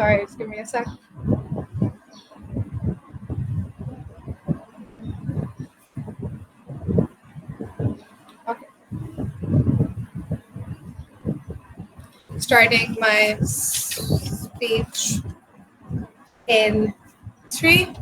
Sorry, just give me a sec. Okay, starting my speech in three,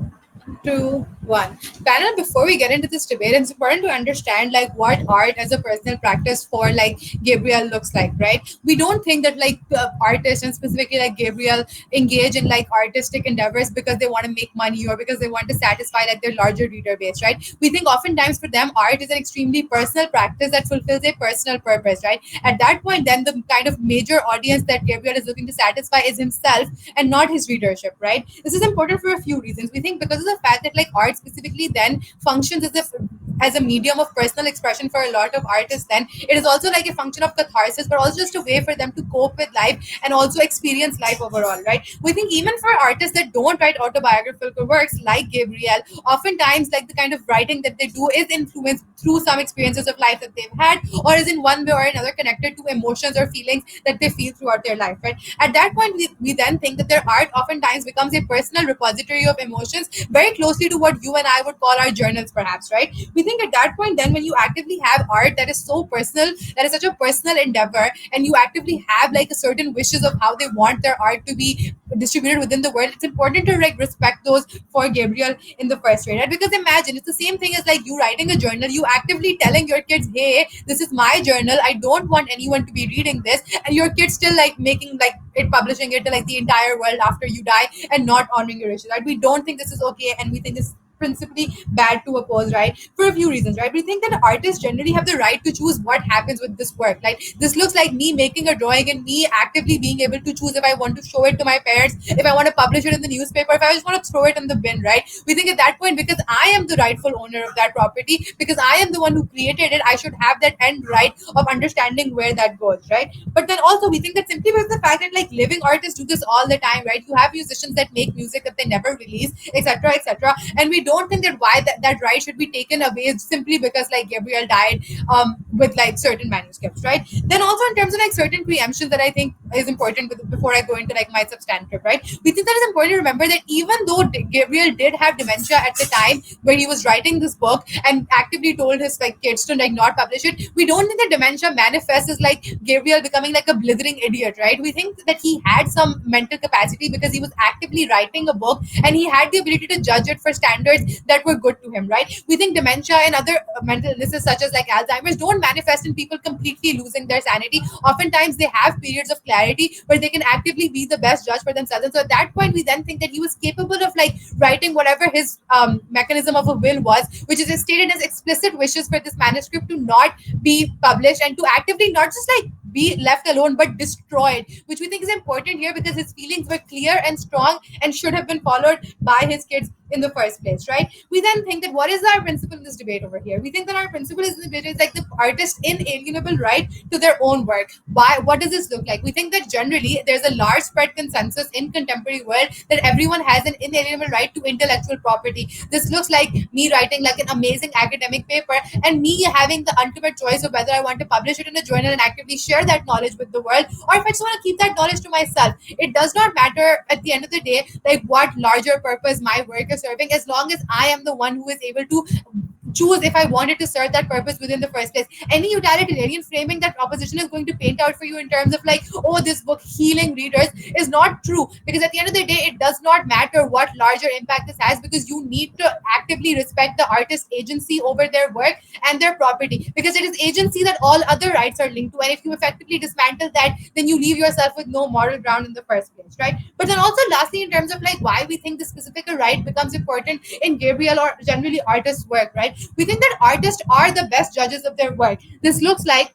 two, one. Panel, before we get into this debate, it's important to understand like what art as a personal practice for like Gabriel looks like, right? We don't think that like artists and specifically like Gabriel engage in like artistic endeavors because they want to make money or because they want to satisfy like their larger reader base, right? We think oftentimes for them art is an extremely personal practice that fulfills a personal purpose, right? At that point, then the kind of major audience that Gabriel is looking to satisfy is himself and not his readership, right? This is important for a few reasons. We think because of the fact that like art specifically then functions as a medium of personal expression for a lot of artists, then it is also like a function of catharsis, but also just a way for them to cope with life and also experience life overall, right? We think even for artists that don't write autobiographical works like Gabriel, oftentimes like the kind of writing that they do is influenced through some experiences of life that they've had, or is in one way or another connected to emotions or feelings that they feel throughout their life, right? At that point, we then think that their art oftentimes becomes a personal repository of emotions, very closely to what you and I would call our journals, perhaps, right? We think at that point, then when you actively have art that is so personal, that is such a personal endeavor, and you actively have like a certain wishes of how they want their art to be distributed within the world, it's important to like respect those for Gabriel in the first place, right? Because imagine it's the same thing as like you writing a journal, you actively telling your kids, hey, this is my journal, I don't want anyone to be reading this, and your kids still like making like it publishing it to like the entire world after you die and not honoring your wishes, right? We don't think this is okay, and we think this principally bad to oppose, right? For a few reasons, right? We think that artists generally have the right to choose what happens with this work. Like this looks like me making a drawing and me actively being able to choose if I want to show it to my parents, if I want to publish it in the newspaper, if I just want to throw it in the bin, right? We think at that point, because I am the rightful owner of that property, because I am the one who created it, I should have that end right of understanding where that goes, right? But then also we think that simply because the fact that like living artists do this all the time, right? You have musicians that make music that they never release, etc., etc., and we don't think that why that right should be taken away simply because like Gabriel died with like certain manuscripts, right? Then also in terms of like certain preemptions that I think is important before I go into like my substantive, right? We think that it's important to remember that even though Gabriel did have dementia at the time where he was writing this book and actively told his like kids to like not publish it, we don't think that dementia manifests as like Gabriel becoming like a blithering idiot, right? We think that he had some mental capacity because he was actively writing a book and he had the ability to judge it for standards that were good to him, right? We think dementia and other mental illnesses such as like Alzheimer's don't manifest in people completely losing their sanity. Oftentimes they have periods of clarity where they can actively be the best judge for themselves. And so at that point, we then think that he was capable of like writing whatever his mechanism of a will was, which is stated as explicit wishes for this manuscript to not be published and to actively not just like be left alone but destroyed, which we think is important here because his feelings were clear and strong and should have been followed by his kids in the first place, right? We then think that what is our principle in this debate over here? We think that our principle is in the debate is like the artist's inalienable right to their own work. Why? What does this look like? We think that generally there's a large spread consensus in contemporary world that everyone has an inalienable right to intellectual property. This looks like me writing like an amazing academic paper and me having the ultimate choice of whether I want to publish it in a journal and actively share that knowledge with the world, or if I just want to keep that knowledge to myself. It does not matter at the end of the day like what larger purpose my work is serving, as long as I am the one who is able to choose if I wanted to serve that purpose within the first place. Any utilitarian framing that opposition is going to paint out for you in terms of like, oh, this book healing readers is not true, because at the end of the day, it does not matter what larger impact this has, because you need to actively respect the artist's agency over their work and their property, because it is agency that all other rights are linked to. And if you effectively dismantle that, then you leave yourself with no moral ground in the first place, right? But then also, lastly, in terms of like why we think the specific right becomes important in Gabriel or generally artists' work, right? We think that artists are the best judges of their work. This looks like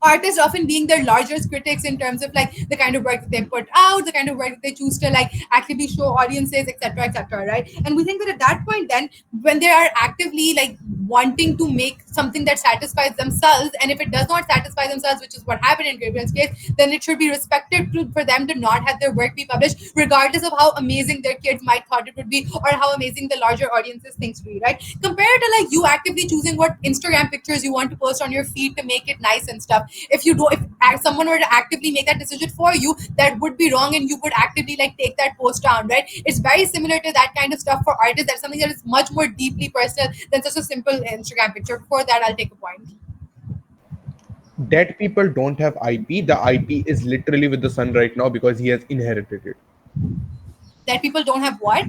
artists often being their largest critics in terms of like the kind of work that they put out, the kind of work that they choose to like actively show audiences, etc., etc., right? And we think that at that point, then when they are actively like wanting to make something that satisfies themselves, and if it does not satisfy themselves, which is what happened in Gabriel's case, then it should be respected for them to not have their work be published, regardless of how amazing their kids might thought it would be, or how amazing the larger audiences thinks to be, right? Compared to like you actively choosing what Instagram pictures you want to post on your feed to make it nice and stuff. If you do, if someone were to actively make that decision for you, that would be wrong, and you would actively like take that post down, right? It's very similar to that kind of stuff for artists. That's something that is much more deeply personal than just a simple Instagram picture. For that, I'll take a point. Dead people don't have IP. The IP is literally with the son right now because he has inherited it. That people don't have what?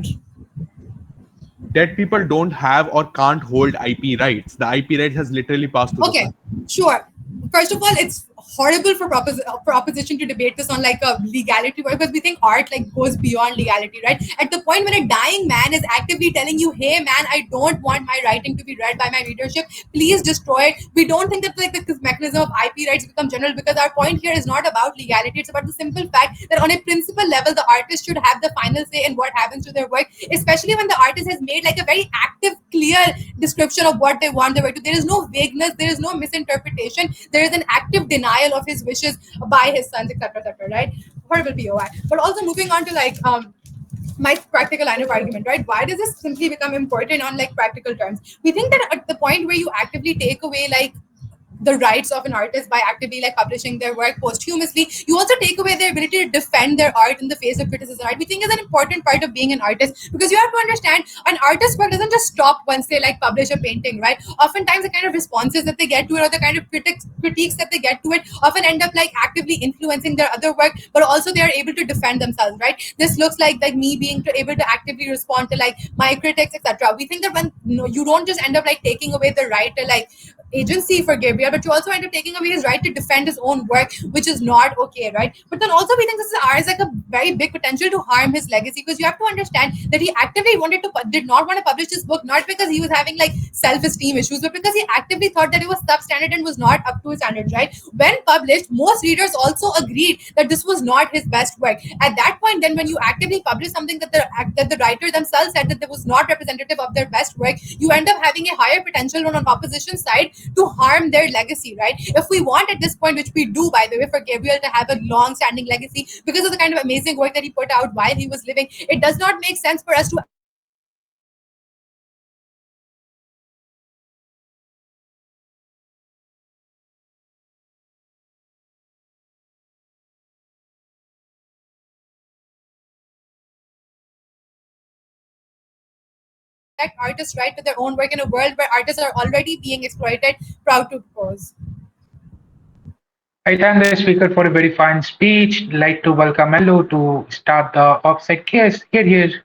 Dead people don't have or can't hold IP rights. The IP rights has literally passed to the Okay, son. sure. First of all, it's horrible for opposition to debate this on like a legality, because we think art like goes beyond legality, right? At the point when a dying man is actively telling you, "Hey, man, I don't want my writing to be read by my readership. Please destroy it." We don't think that like the mechanism of IP rights become general, because our point here is not about legality. It's about the simple fact that on a principle level, the artist should have the final say in what happens to their work, especially when the artist has made like a very active, clear description of what they want their work to. There is no vagueness, there is no misinterpretation, there is an active denial of his wishes by his sons, etc., etc., right? Horrible POI. But also moving on to like my practical line of argument, right? Why does this simply become important on like practical terms? We think that at the point where you actively take away like the rights of an artist by actively like publishing their work posthumously, you also take away their ability to defend their art in the face of criticism, right? We think is an important part of being an artist, because you have to understand an artist's work doesn't just stop once they like publish a painting, right? Oftentimes the kind of responses that they get to it, or the kind of critiques that they get to it, often end up like actively influencing their other work, but also they are able to defend themselves, right? This looks like me being able to actively respond to like my critics, etc. We think that when you don't just end up like taking away the right to like agency for Gabriel, but you also end up taking away his right to defend his own work, which is not okay, right? But then also we think this is like a very big potential to harm his legacy, because you have to understand that he actively did not want to publish this book, not because he was having like self-esteem issues, but because he actively thought that it was substandard and was not up to his standards, right? When published, most readers also agreed that this was not his best work. At that point, then when you actively publish something that the writer themselves said that it was not representative of their best work, you end up having a higher potential on opposition side to harm their legacy, right? If we want at this point, which we do, by the way, for Gabriel to have a long standing legacy because of the kind of amazing work that he put out while he was living, it does not make sense for us to protect artists' right to their own work in a world where artists are already being exploited. Proud to propose. I thank the speaker for a very fine speech. I'd like to welcome Elo to start the offside case. Here.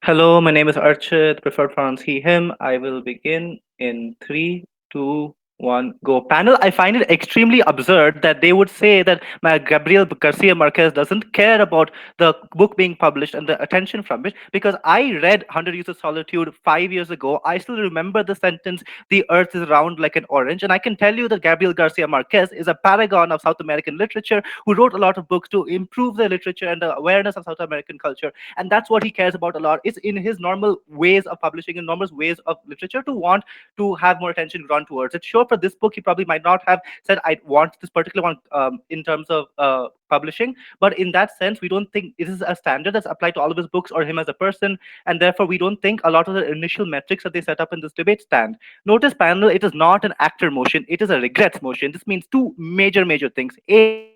Hello, my name is Archit, preferred pronouns he, him. I will begin in three, two, one, go. Panel, I find it extremely absurd that they would say that my Gabriel Garcia Marquez doesn't care about the book being published and the attention from it, because I read 100 Years of Solitude 5 years ago. I still remember the sentence, the earth is round like an orange. And I can tell you that Gabriel Garcia Marquez is a paragon of South American literature who wrote a lot of books to improve the literature and the awareness of South American culture, and that's what he cares about a lot. It's in his normal ways of publishing and normal ways of literature to want to have more attention drawn towards it. Sure, for this book he probably might not have said I want this particular one in terms of publishing, but in that sense we don't think it is a standard that's applied to all of his books or him as a person, and therefore we don't think a lot of the initial metrics that they set up in this debate stand. Notice, panel, it is not an actor motion, it is a regrets motion. This means two major things. A,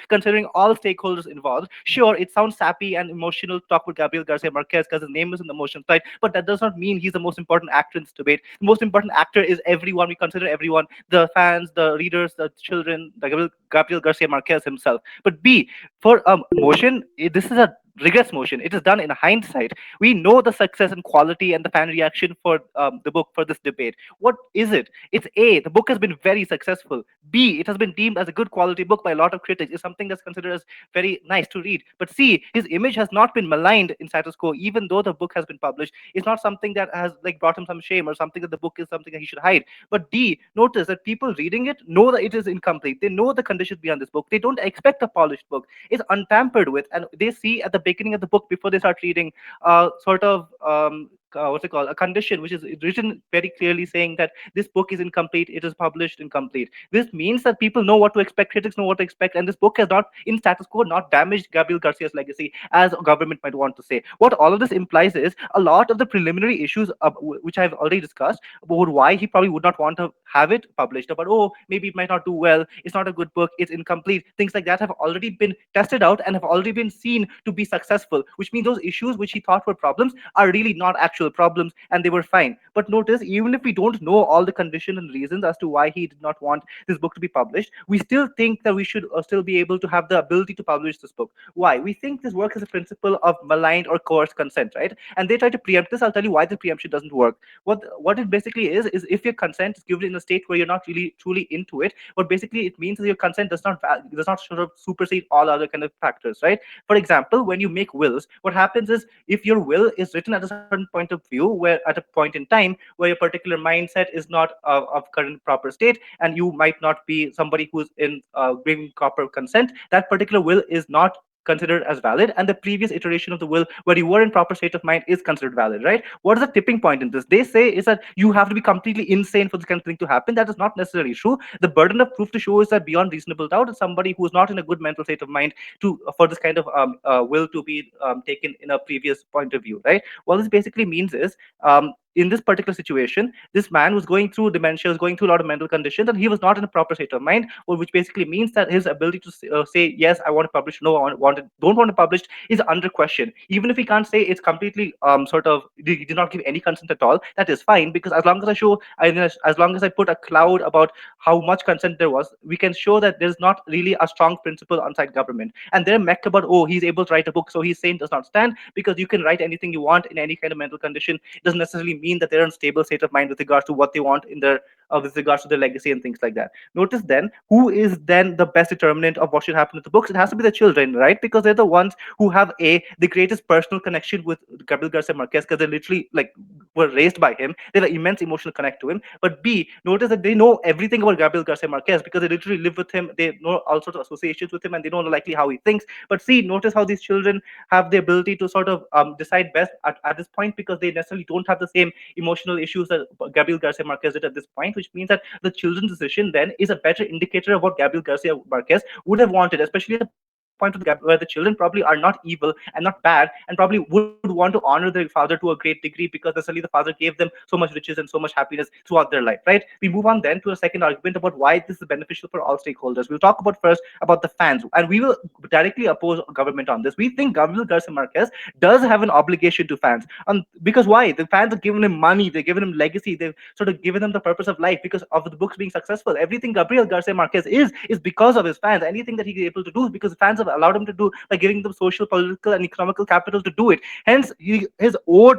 considering all stakeholders involved. Sure, it sounds sappy and emotional to talk with Gabriel Garcia Marquez because his name is in the motion side, but that does not mean he's the most important actor in this debate. The most important actor is everyone. We consider everyone, the fans, the readers, the children, the Gabriel Garcia Marquez himself. But B, for motion, this is a regress motion. It is done in hindsight. We know the success and quality and the fan reaction for the book for this debate. What is it? It's A, the book has been very successful. B, it has been deemed as a good quality book by a lot of critics. It's something that's considered as very nice to read. But C, his image has not been maligned in status quo, even though the book has been published. It's not something that has like brought him some shame or something that the book is something that he should hide. But D, notice that people reading it know that it is incomplete. They know the conditions behind this book. They don't expect a polished book. It's untampered with, and they see at the beginning of the book before they start reading sort of what's it called, a condition which is written very clearly saying that this book is incomplete, it is published incomplete. This means that people know what to expect, critics know what to expect, and this book has not, in status quo, not damaged Gabriel Garcia's legacy, as government might want to say. What all of this implies is a lot of the preliminary issues, which I've already discussed, about why he probably would not want to have it published, about, oh, maybe it might not do well, it's not a good book, it's incomplete, things like that have already been tested out and have already been seen to be successful, which means those issues which he thought were problems are really not actual problems, and they were fine. But notice, even if we don't know all the conditions and reasons as to why he did not want this book to be published, we still think that we should still be able to have the ability to publish this book. Why? We think this works as a principle of maligned or coerced consent, right? And they try to preempt this. I'll tell you why the preemption doesn't work. What it basically is if your consent is given in a state where you're not really truly into it, what basically it means is your consent does not sort of supersede all other kind of factors, right? For example, when you make wills, what happens is if your will is written at a certain point of view, where at a point in time where your particular mindset is not of current proper state, and you might not be somebody who's in giving proper consent, that particular will is not considered as valid, and the previous iteration of the will where you were in proper state of mind is considered valid, right? What is the tipping point in this? They say is that you have to be completely insane for this kind of thing to happen. That is not necessarily true. The burden of proof to show is that beyond reasonable doubt is somebody who is not in a good mental state of mind to for this kind of will to be taken in a previous point of view, right? What this basically means is, in this particular situation, this man was going through dementia, was going through a lot of mental conditions, and he was not in a proper state of mind, which basically means that his ability to say yes, I want to publish, no, don't want to publish, is under question. Even if he can't say it's completely sort of he did not give any consent at all, that is fine, because as long as I show, as long as I put a cloud about how much consent there was, we can show that there's not really a strong principle inside government. And they're meck about, oh, he's able to write a book, so he's sane does not stand, because you can write anything you want in any kind of mental condition. It doesn't necessarily mean that they're in stable state of mind with regards to what they want in their with regards to their legacy and things like that. Notice then, who is then the best determinant of what should happen to the books? It has to be the children, right? Because they're the ones who have the greatest personal connection with Gabriel Garcia Marquez, because they literally like were raised by him. They have an immense emotional connect to him. But B, notice that they know everything about Gabriel Garcia Marquez because they literally live with him. They know all sorts of associations with him, and they know likely how he thinks. But C, notice how these children have the ability to sort of decide best at this point, because they necessarily don't have the same emotional issues that Gabriel Garcia Marquez did at this point, which means that the children's decision then is a better indicator of what Gabriel Garcia Marquez would have wanted, especially at the point where the children probably are not evil and not bad, and probably would want to honor their father to a great degree, because necessarily the father gave them so much riches and so much happiness throughout their life, right? We move on then to a second argument about why this is beneficial for all stakeholders. We'll talk about first about the fans, and we will directly oppose government on this. We think Gabriel Garcia Marquez does have an obligation to fans, because why? The fans have given him money, they've given him legacy, they've sort of given him the purpose of life because of the books being successful. Everything Gabriel Garcia Marquez is because of his fans. Anything that he's able to do is because the fans have allowed him to do by giving them social, political, and economical capital to do it. Hence, he owes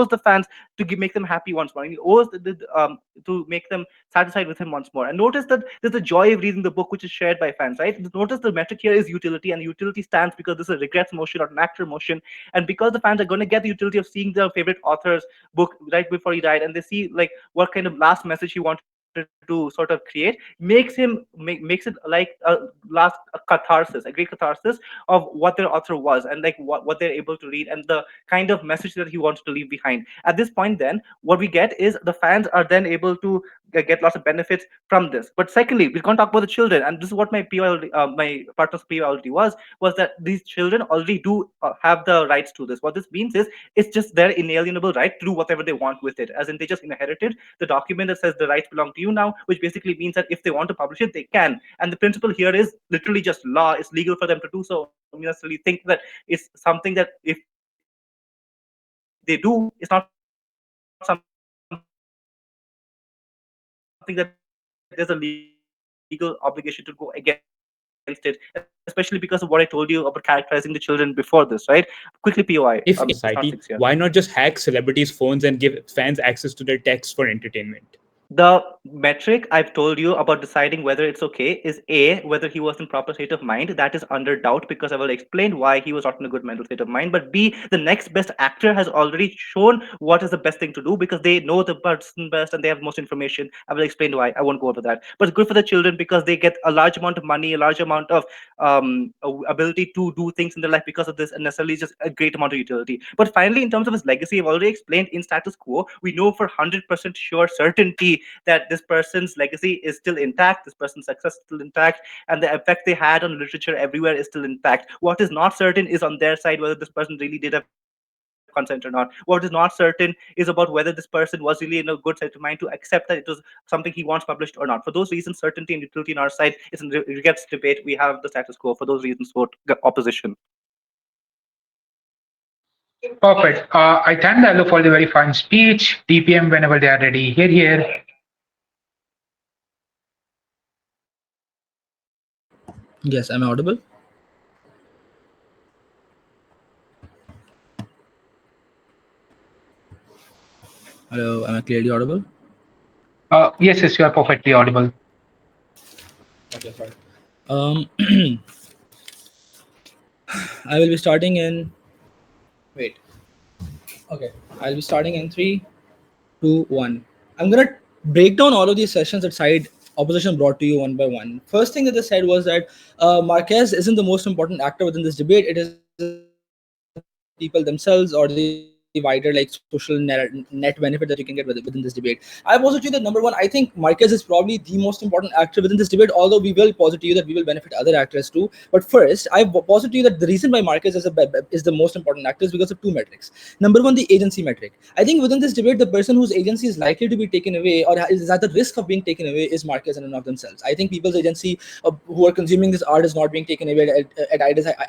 the fans to make them happy once more. And he owes to make them satisfied with him once more. And notice that there's a joy of reading the book which is shared by fans, right? Notice the metric here is utility, and utility stands because this is a regrets motion or an actor motion, and because the fans are going to get the utility of seeing their favorite author's book right before he died, and they see like what kind of last message he wanted to sort of create, makes it like a catharsis, a great catharsis of what their author was, and like what they're able to read, and the kind of message that he wanted to leave behind. At this point, then what we get is the fans are then able to get lots of benefits from this. But secondly, we're going to talk about the children, and this is what my POLD, my partner's POLD was that these children already do have the rights to this. What this means is it's just their inalienable right to do whatever they want with it, as in they just inherited the document that says the rights belong to you now, which basically means that if they want to publish it, they can. And the principle here is literally just law. It's legal for them to do so. We necessarily think that it's something that if they do, it's not something that there's a legal obligation to go against it, especially because of what I told you about characterizing the children before this, right? Quickly, POI, if this makes sense to you. If society, why not just hack celebrities' phones and give fans access to their texts for entertainment? The metric I've told you about deciding whether it's okay is A, whether he was in proper state of mind. That is under doubt because I will explain why he was not in a good mental state of mind. But B, the next best actor has already shown what is the best thing to do because they know the person best and they have most information. I will explain why. I won't go over that. But it's good for the children because they get a large amount of money, a large amount of ability to do things in their life because of this, and necessarily just a great amount of utility. But finally, in terms of his legacy, I've already explained in status quo, we know for 100% sure certainty that this person's legacy is still intact, this person's success is still intact, and the effect they had on literature everywhere is still intact. What is not certain is on their side whether this person really did have consent or not. What is not certain is about whether this person was really in a good state of mind to accept that it was something he wants published or not. For those reasons, certainty and utility on our side is in regards debate. We have the status quo. For those reasons, vote opposition. Perfect. I thank the Allo for the very fine speech. TPM whenever they are ready. Here, here. Yes, am I audible? Hello, am I clearly audible? Yes, yes, you are perfectly audible. Okay, fine. I will be starting in. Wait. Okay, I'll be starting in 3, 2, 1. I'm gonna break down all of these sessions that side opposition brought to you one by one. First thing that they said was that Marquez isn't the most important actor within this debate. It is the people themselves or the wider like social net benefit that you can get within this debate. I posit you that number one, I think Marquez is probably the most important actor within this debate. Although we will posit to you that we will benefit other actors too. But first, I posit to you that the reason why Marquez is the most important actor is because of two metrics. Number one, the agency metric. I think within this debate, the person whose agency is likely to be taken away or is at the risk of being taken away is Marquez in and of themselves. I think people's agency who are consuming this art is not being taken away at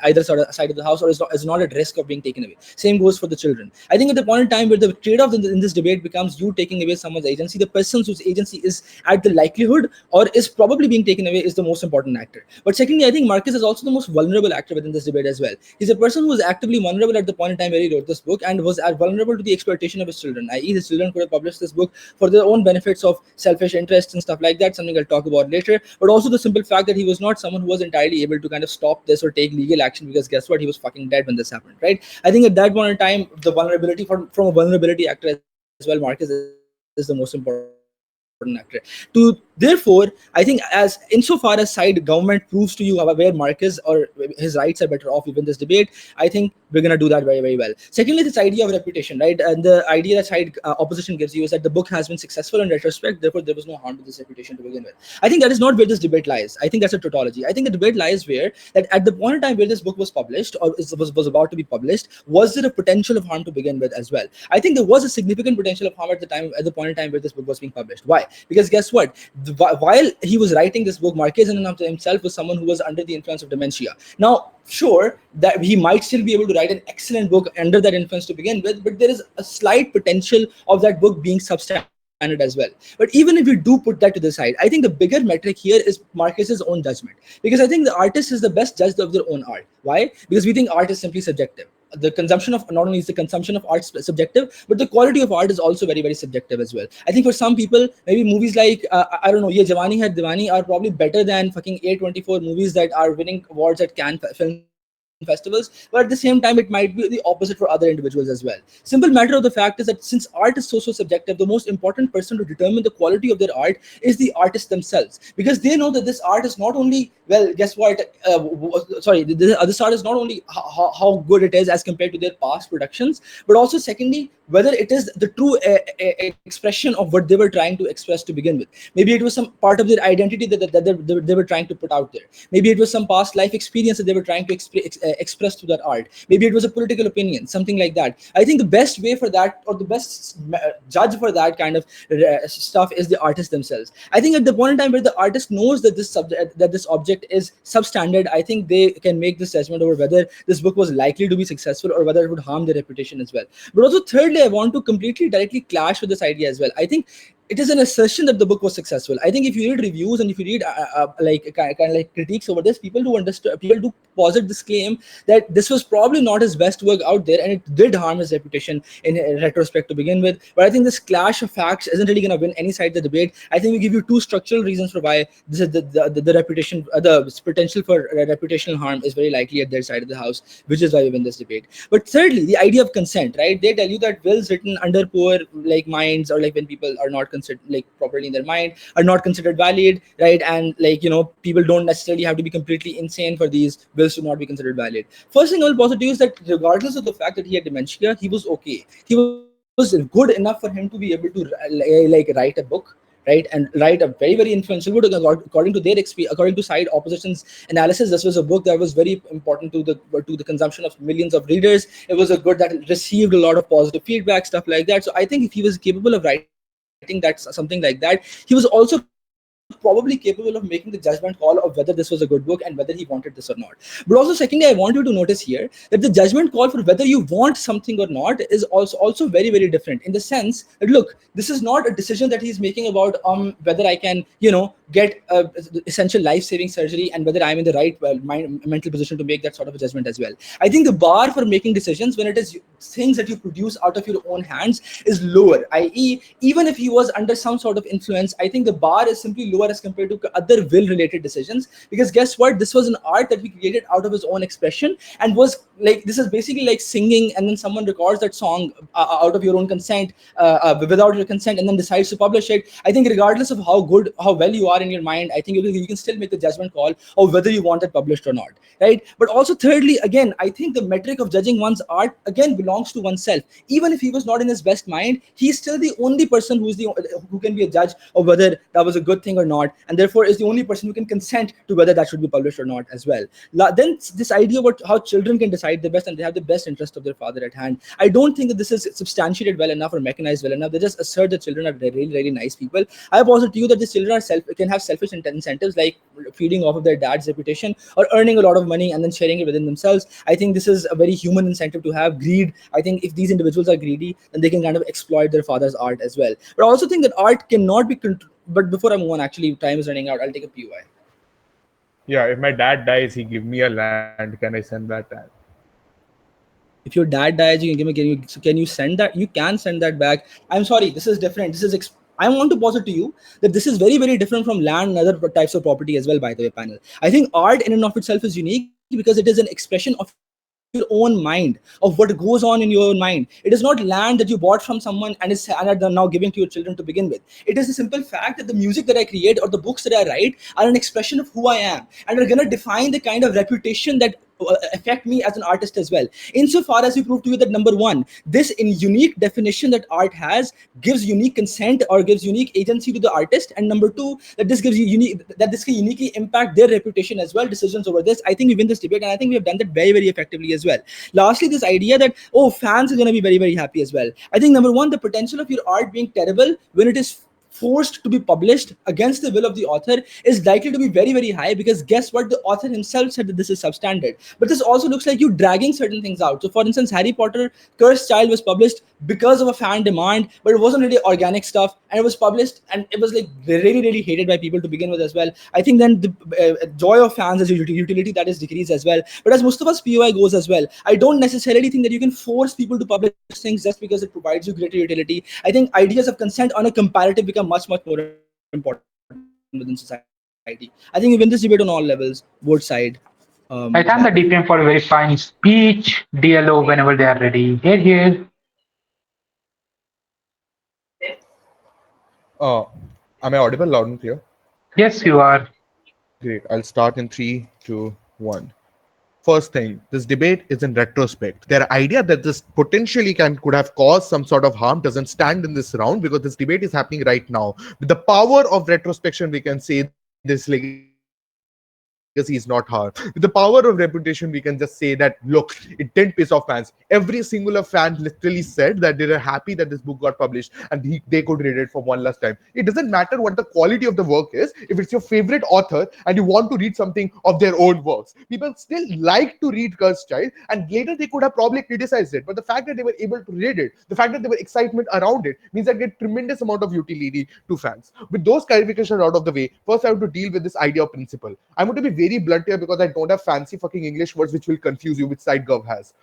either side of the house or is not at risk of being taken away. Same goes for the children. I think at the point in time where the trade-off in this debate becomes you taking away someone's agency, the person whose agency is at the likelihood or is probably being taken away is the most important actor. But secondly, I think Marquez is also the most vulnerable actor within this debate as well. He's a person who was actively vulnerable at the point in time where he wrote this book and was vulnerable to the exploitation of his children. I.e., his children could have published this book for their own benefits of selfish interests and stuff like that, something I'll talk about later. But also the simple fact that he was not someone who was entirely able to kind of stop this or take legal action because guess what? He was fucking dead when this happened, right? I think at that point in time, the vulnerability from a vulnerability actor as well, Marcus is the most important actor. Therefore, I think insofar as side government proves to you where Marcus or his rights are better off within this debate, I think we're gonna do that very, very well. Secondly, this idea of reputation, right? And the idea that side opposition gives you is that the book has been successful in retrospect, therefore there was no harm to this reputation to begin with. I think that is not where this debate lies. I think that's a tautology. I think the debate lies where that at the point in time where this book was published or was about to be published, was there a potential of harm to begin with as well? I think there was a significant potential of harm at the point in time where this book was being published. Why? Because guess what? While he was writing this book, Marquez in and of himself was someone who was under the influence of dementia. Now, sure, that he might still be able to write an excellent book under that influence to begin with, but there is a slight potential of that book being substandard as well. But even if you do put that to the side, I think the bigger metric here is Marquez's own judgment, because I think the artist is the best judge of their own art. Why? Because we think art is simply subjective. The consumption of not only is the consumption of art subjective, but the quality of art is also very, very subjective as well. I think for some people, maybe movies like I don't know, Ye Jawani Hai Diwani are probably better than fucking A24 movies that are winning awards at Cannes Film Festivals. But at the same time, it might be the opposite for other individuals as well. Simple matter of the fact is that since art is so subjective, the most important person to determine the quality of their art is the artists themselves, because they know that this art is not only, well, guess what? This art is not only how good it is as compared to their past productions, but also secondly, whether it is the true expression of what they were trying to express to begin with. Maybe it was some part of their identity that they were trying to put out there. Maybe it was some past life experience that they were trying to express through that art. Maybe it was a political opinion, something like that. I think the best way for that, or the best judge for that kind of stuff, is the artist themselves. I think at the point in time where the artist knows that this object is substandard, I think they can make this judgment over whether this book was likely to be successful or whether it would harm their reputation as well. But also thirdly, I want to completely directly clash with this idea as well. I think it is an assertion that the book was successful. I think if you read reviews and if you read like kind of like critiques over this, people do posit this claim that this was probably not his best work out there, and it did harm his reputation in retrospect to begin with. But I think this clash of facts isn't really going to win any side of the debate. I think we give you two structural reasons for why this is the reputation, the potential for reputational harm is very likely at their side of the house, which is why we win this debate. But thirdly, the idea of consent, right? They tell you that wills written under poor like minds, or like when people are not considered like properly in their mind, are not considered valid, right? And like, you know, people don't necessarily have to be completely insane for these wills to not be considered valid. First thing I will posit to you is that regardless of the fact that he had dementia, he was okay. He was good enough for him to be able to like write a book, right, and write a very, very influential book. According to their experience, according to side opposition's analysis, this was a book that was very important to the consumption of millions of readers. It was a good that received a lot of positive feedback, stuff like that. So I think if he was capable of writing that something like that, he was also probably capable of making the judgment call of whether this was a good book and whether he wanted this or not. But also, secondly, I want you to notice here that the judgment call for whether you want something or not is also very, very different, in the sense that, look, this is not a decision that he's making about whether I can, you know, get essential life-saving surgery and whether I'm in the right mental position to make that sort of a judgment as well. I think the bar for making decisions when it is things that you produce out of your own hands is lower, i.e., even if he was under some sort of influence, I think the bar is simply lower as compared to other will-related decisions. Because guess what? This was an art that he created out of his own expression, and was like, this is basically like singing, and then someone records that song out of your own consent, without your consent, and then decides to publish it. I think regardless of how good, how well you are in your mind, I think you can still make the judgment call of whether you want it published or not, right? But also thirdly, again, I think the metric of judging one's art again belongs to oneself. Even if he was not in his best mind, he's still the only person who can be a judge of whether that was a good thing or not, and therefore is the only person who can consent to whether that should be published or not as well. Then this idea about how children can decide the best and they have the best interest of their father at hand, I don't think that this is substantiated well enough or mechanized well enough. They just assert that children are really, really nice people. I posit to you that these children can have selfish incentives like feeding off of their dad's reputation or earning a lot of money and then sharing it within themselves. I think this is a very human incentive to have. Greed, I think if these individuals are greedy, then they can kind of exploit their father's art as well. But I also think that art cannot be but before I move on, actually time is running out, I'll take a POI. Yeah, if my dad dies, he give me a land. Can I send that back? If your dad dies, can you send that? You can send that back. I'm sorry, this is different. I want to posit to you that this is very, very different from land and other types of property as well, by the way, panel. I think art in and of itself is unique because it is an expression of your own mind, of what goes on in your own mind. It is not land that you bought from someone and are now giving to your children to begin with. It is the simple fact that the music that I create or the books that I write are an expression of who I am, and are going to define the kind of reputation that affect me as an artist as well. Insofar as we prove to you that, number one, this in unique definition that art has gives unique consent or gives unique agency to the artist, and number two, that this gives you this can uniquely impact their reputation as well, decisions over this. I think we win this debate, and I think we have done that very, very effectively as well. Lastly, this idea that, oh, fans are going to be very, very happy as well. I think, number one, the potential of your art being terrible when it is forced to be published against the will of the author is likely to be very, very high, because guess what? The author himself said that this is substandard. But this also looks like you dragging certain things out. So for instance, Harry Potter Cursed Child was published because of a fan demand, but it wasn't really organic stuff, and it was published and it was like really, really hated by people to begin with as well. I think then the joy of fans is a utility that is decreased as well. But as Mustafa's POI goes as well, I don't necessarily think that you can force people to publish things just because it provides you greater utility. I think ideas of consent on a comparative become much, much more important within society. I think we win this debate on all levels, both side. I thank the DPM for a very fine speech. DLO whenever they are ready. Here. Am I audible loud and clear? Yes, you are. Great. I'll start in 3, 2, 1. First thing, this debate is in retrospect. Their idea that this potentially could have caused some sort of harm doesn't stand in this round, because this debate is happening right now. With the power of retrospection, we can say this, like, it's very, very clear. legacy is not hard. With the power of reputation, we can just say that, look, it didn't piss off fans. Every singular fan literally said that they were happy that this book got published and they could read it for one last time. It doesn't matter what the quality of the work is. If it's your favorite author and you want to read something of their own works, people still like to read Cursed Child, and later they could have probably criticized it. But the fact that they were able to read it, the fact that there were excitement around it, means that get tremendous amount of utility to fans. With those clarifications out of the way, first I have to deal with this idea of principle. I'm going to be very blunt here because I don't have fancy fucking English words which will confuse you, which SiteGov has.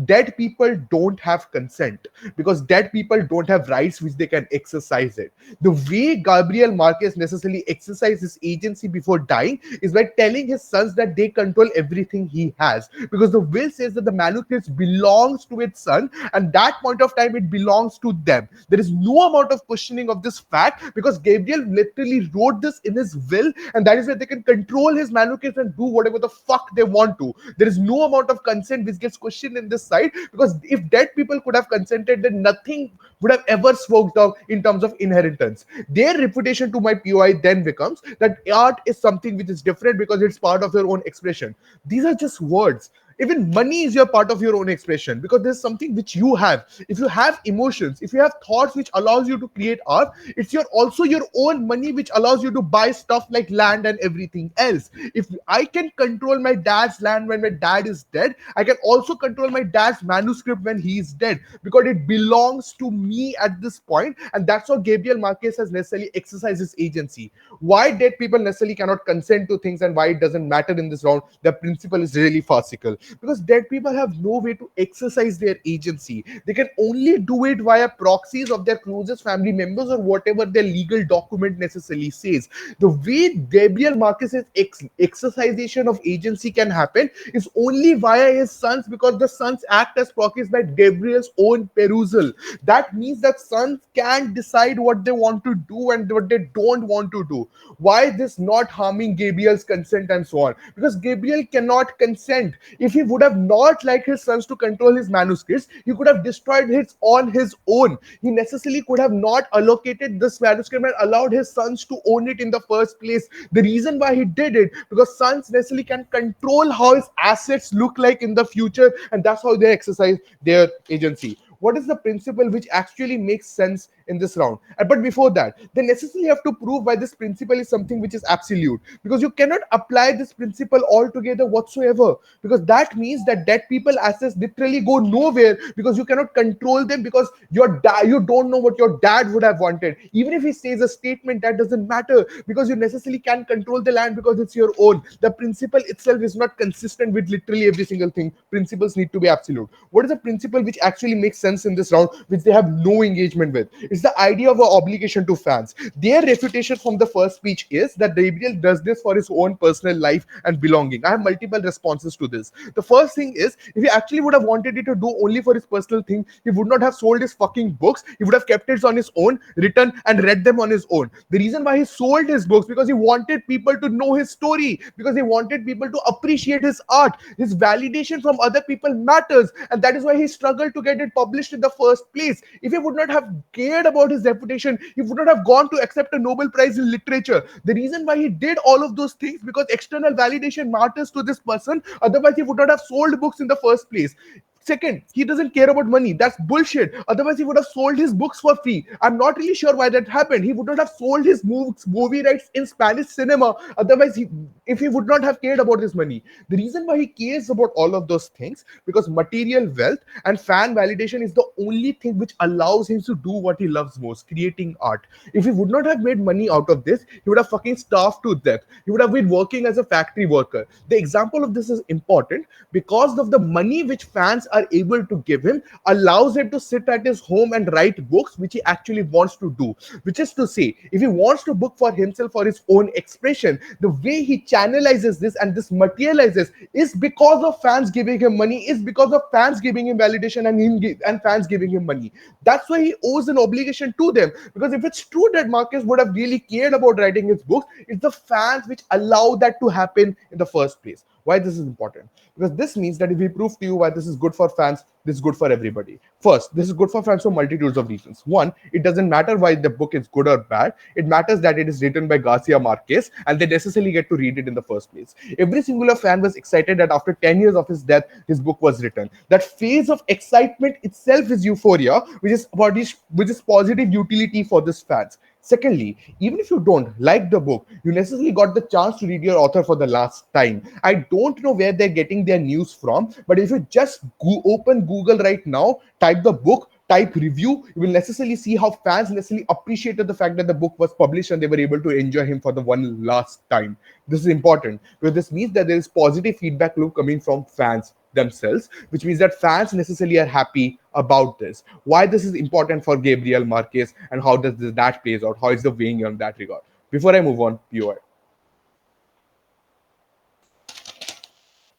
Dead people don't have consent because dead people don't have rights which they can exercise it. The way Gabriel Marquez necessarily exercised his agency before dying is by telling his sons that they control everything he has, because the will says that the manuscript belongs to its son, and that point of time it belongs to them. There is no amount of questioning of this fact because Gabriel literally wrote this in his will, and that is where they can control his manuscript and do whatever the fuck they want to. There is no amount of consent which gets questioned in this side, because if dead people could have consented, then nothing would have ever smoked out in terms of inheritance. Their reputation to my POI then becomes that art is something which is different because it's part of your own expression. These are just words. Even money is your part of your own expression because there's something which you have. If you have emotions, if you have thoughts which allows you to create art, it's your also your own money which allows you to buy stuff like land and everything else. If I can control my dad's land when my dad is dead, I can also control my dad's manuscript when he is dead because it belongs to me at this point, and that's how Gabriel Marquez has necessarily exercised his agency. Why dead people necessarily cannot consent to things and why it doesn't matter in this round, the principle is really farcical. Because dead people have no way to exercise their agency. They can only do it via proxies of their closest family members or whatever their legal document necessarily says. The way Gabriel Marquez's exercisation of agency can happen is only via his sons, because the sons act as proxies by Gabriel's own perusal. That means that sons can decide what they want to do and what they don't want to do. Why this not harming Gabriel's consent and so on? Because Gabriel cannot consent. If he would have not liked his sons to control his manuscripts, he could have destroyed it on his own. He necessarily could have not allocated this manuscript and allowed his sons to own it in the first place. The reason why he did it, because sons necessarily can control how his assets look like in the future, and that's how they exercise their agency. What is the principle which actually makes sense in this round? But before that, they necessarily have to prove why this principle is something which is absolute, because you cannot apply this principle altogether whatsoever, because that means that dead people assets literally go nowhere because you cannot control them, because you don't know what your dad would have wanted. Even if he says a statement, that doesn't matter because you necessarily can control the land because it's your own. The principle itself is not consistent with literally every single thing. Principles need to be absolute. What is a principle which actually makes sense in this round, which they have no engagement with? It's the idea of an obligation to fans. Their refutation from the first speech is that Gabriel does this for his own personal life and belonging. I have multiple responses to this. The first thing is, if he actually would have wanted it to do only for his personal thing, he would not have sold his fucking books. He would have kept it on his own, written and read them on his own. The reason why he sold his books, because he wanted people to know his story, because he wanted people to appreciate his art. His validation from other people matters, and that is why he struggled to get it published in the first place. If he would not have cared about his reputation, he would not have gone to accept a Nobel Prize in literature. The reason why he did all of those things, because external validation matters to this person. Otherwise, he would not have sold books in the first place. Second, he doesn't care about money. That's bullshit. Otherwise, he would have sold his books for free. I'm not really sure why that happened. He would not have sold his movie rights in Spanish cinema. Otherwise, if he would not have cared about his money. The reason why he cares about all of those things, because material wealth and fan validation is the only thing which allows him to do what he loves most, creating art. If he would not have made money out of this, he would have fucking starved to death. He would have been working as a factory worker. The example of this is important because of the money which fans are able to give him allows him to sit at his home and write books which he actually wants to do. Which is to say, if he wants to book for himself for his own expression, the way he channelizes this and this materializes is because of fans giving him money, is because of fans giving him validation and fans giving him money. That's why he owes an obligation to them. Because if it's true that Marquez would have really cared about writing his books, it's the fans which allow that to happen in the first place. Why this is important? Because this means that if we prove to you why this is good for fans, this is good for everybody. First, this is good for fans for multitudes of reasons. One, it doesn't matter why the book is good or bad. It matters that it is written by Garcia Marquez and they necessarily get to read it in the first place. Every singular fan was excited that after 10 years of his death, his book was written. That phase of excitement itself is euphoria, which is positive utility for these fans. Secondly, even if you don't like the book, you necessarily got the chance to read your author for the last time. I don't know where they're getting their news from, but if you just open Google right now, type the book, type review, you will necessarily see how fans necessarily appreciated the fact that the book was published and they were able to enjoy him for the one last time. This is important because this means that there is positive feedback loop coming from fans themselves, which means that fans necessarily are happy about this. Why this is important for Gabriel Marquez and how does that plays out? How is the weighing on that regard? Before I move on, POI.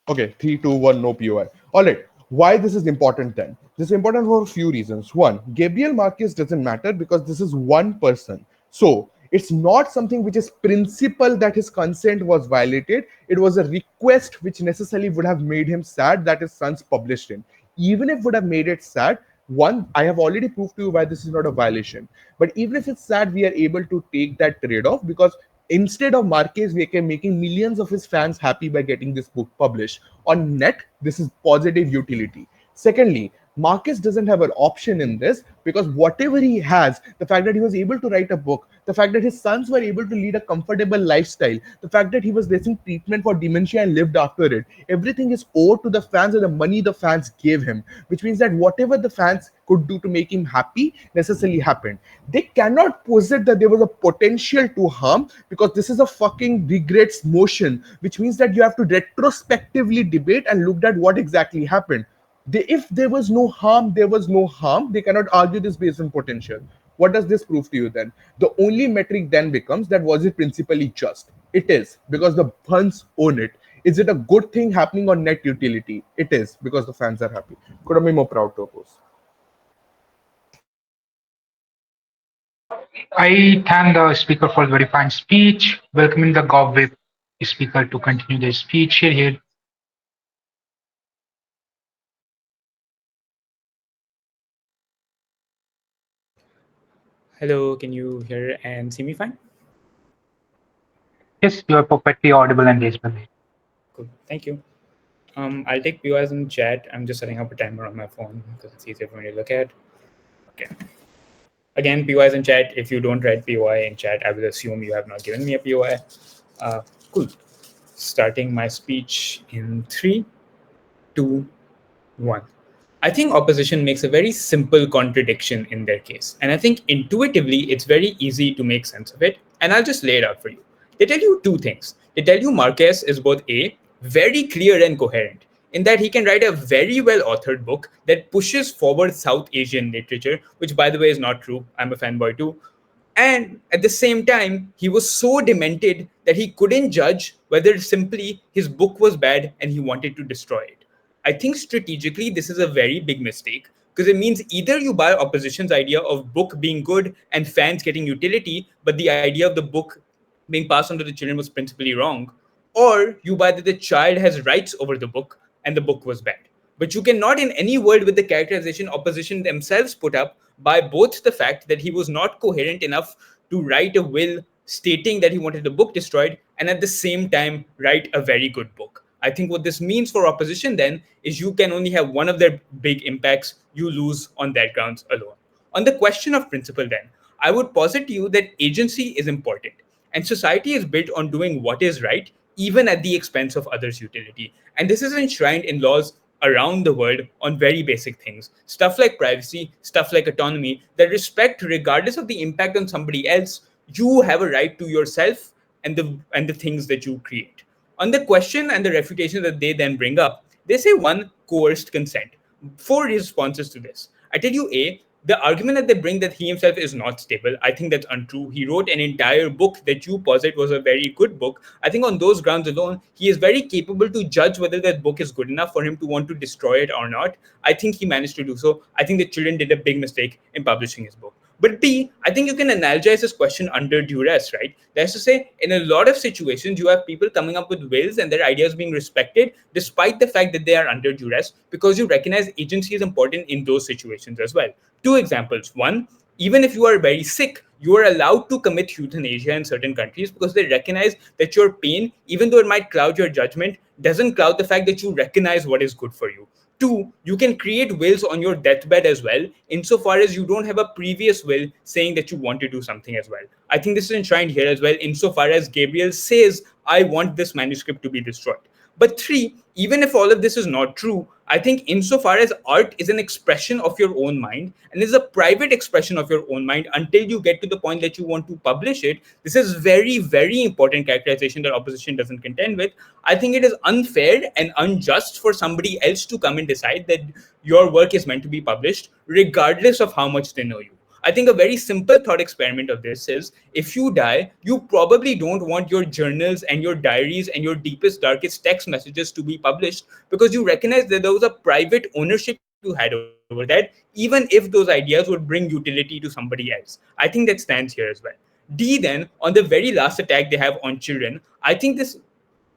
Okay, 3, 2, 1, no POI. All right. Why this is important then? This is important for a few reasons. One, Gabriel Marquez doesn't matter because this is one person. So it's not something which is principle that his consent was violated. It was a request which necessarily would have made him sad that his sons published him. Even if would have made it sad, one, I have already proved to you why this is not a violation. But even if it's sad, we are able to take that trade-off because instead of Marquez making millions of his fans happy by getting this book published on net, this is positive utility. Secondly, Marquez doesn't have an option in this because whatever he has, the fact that he was able to write a book, the fact that his sons were able to lead a comfortable lifestyle, the fact that he was getting treatment for dementia and lived after it, everything is owed to the fans and the money the fans gave him, which means that whatever the fans could do to make him happy necessarily happened. They cannot posit that there was a potential to harm because this is a fucking regrets motion, which means that you have to retrospectively debate and look at what exactly happened. If there was no harm, there was no harm. They cannot argue this based on potential. What does this prove to you then? The only metric then becomes that was it principally just? It is because the fans own it. Is it a good thing happening on net utility? It is because the fans are happy. Couldn't be more proud to oppose. I thank the speaker for the very fine speech, welcoming the GovWeb speaker to continue their speech. Here. Hello, can you hear and see me fine? Yes, you are perfectly audible and visible. Cool, thank you. I'll take POIs in chat. I'm just setting up a timer on my phone because it's easier for me to look at. Okay. Again, POIs in chat. If you don't write POI in chat, I will assume you have not given me a POI. Cool. Starting my speech in 3, 2, 1. I think opposition makes a very simple contradiction in their case. And I think intuitively, it's very easy to make sense of it. And I'll just lay it out for you. They tell you two things. They tell you Marquez is both A, very clear and coherent, in that he can write a very well authored book that pushes forward South Asian literature, which, by the way, is not true. I'm a fanboy too. And at the same time, he was so demented that he couldn't judge whether simply his book was bad and he wanted to destroy it. I think strategically, this is a very big mistake because it means either you buy opposition's idea of book being good and fans getting utility, but the idea of the book being passed on to the children was principally wrong, or you buy that the child has rights over the book and the book was bad. But you cannot, in any world with the characterization opposition themselves put up, by both the fact that he was not coherent enough to write a will stating that he wanted the book destroyed and at the same time write a very good book. I think what this means for opposition then is you can only have one of their big impacts, you lose on that grounds alone. On the question of principle then, I would posit to you that agency is important. And society is built on doing what is right, even at the expense of others' utility. And this is enshrined in laws around the world on very basic things. Stuff like privacy, stuff like autonomy, that respect, regardless of the impact on somebody else, you have a right to yourself and the things that you create. On the question and the refutation that they then bring up, they say one, coerced consent. Four responses to this. I tell you, A, the argument that they bring that he himself is not stable, I think that's untrue. He wrote an entire book that you posit was a very good book. I think on those grounds alone, he is very capable to judge whether that book is good enough for him to want to destroy it or not. I think he managed to do so. I think the children did a big mistake in publishing his book. But B, I think you can analogize this question under duress, right? That's to say, in a lot of situations, you have people coming up with wills and their ideas being respected, despite the fact that they are under duress, because you recognize agency is important in those situations as well. Two examples. One, even if you are very sick, you are allowed to commit euthanasia in certain countries because they recognize that your pain, even though it might cloud your judgment, doesn't cloud the fact that you recognize what is good for you. Two, you can create wills on your deathbed as well, insofar as you don't have a previous will saying that you want to do something as well. I think this is enshrined here as well, insofar as Gabriel says, I want this manuscript to be destroyed. But three, even if all of this is not true, I think insofar as art is an expression of your own mind and is a private expression of your own mind until you get to the point that you want to publish it, this is very, very important characterization that opposition doesn't contend with. I think it is unfair and unjust for somebody else to come and decide that your work is meant to be published, regardless of how much they know you. I think a very simple thought experiment of this is if you die, you probably don't want your journals and your diaries and your deepest, darkest text messages to be published because you recognize that there was a private ownership you had over that, even if those ideas would bring utility to somebody else. I think that stands here as well. D, then, on the very last attack they have on children, I think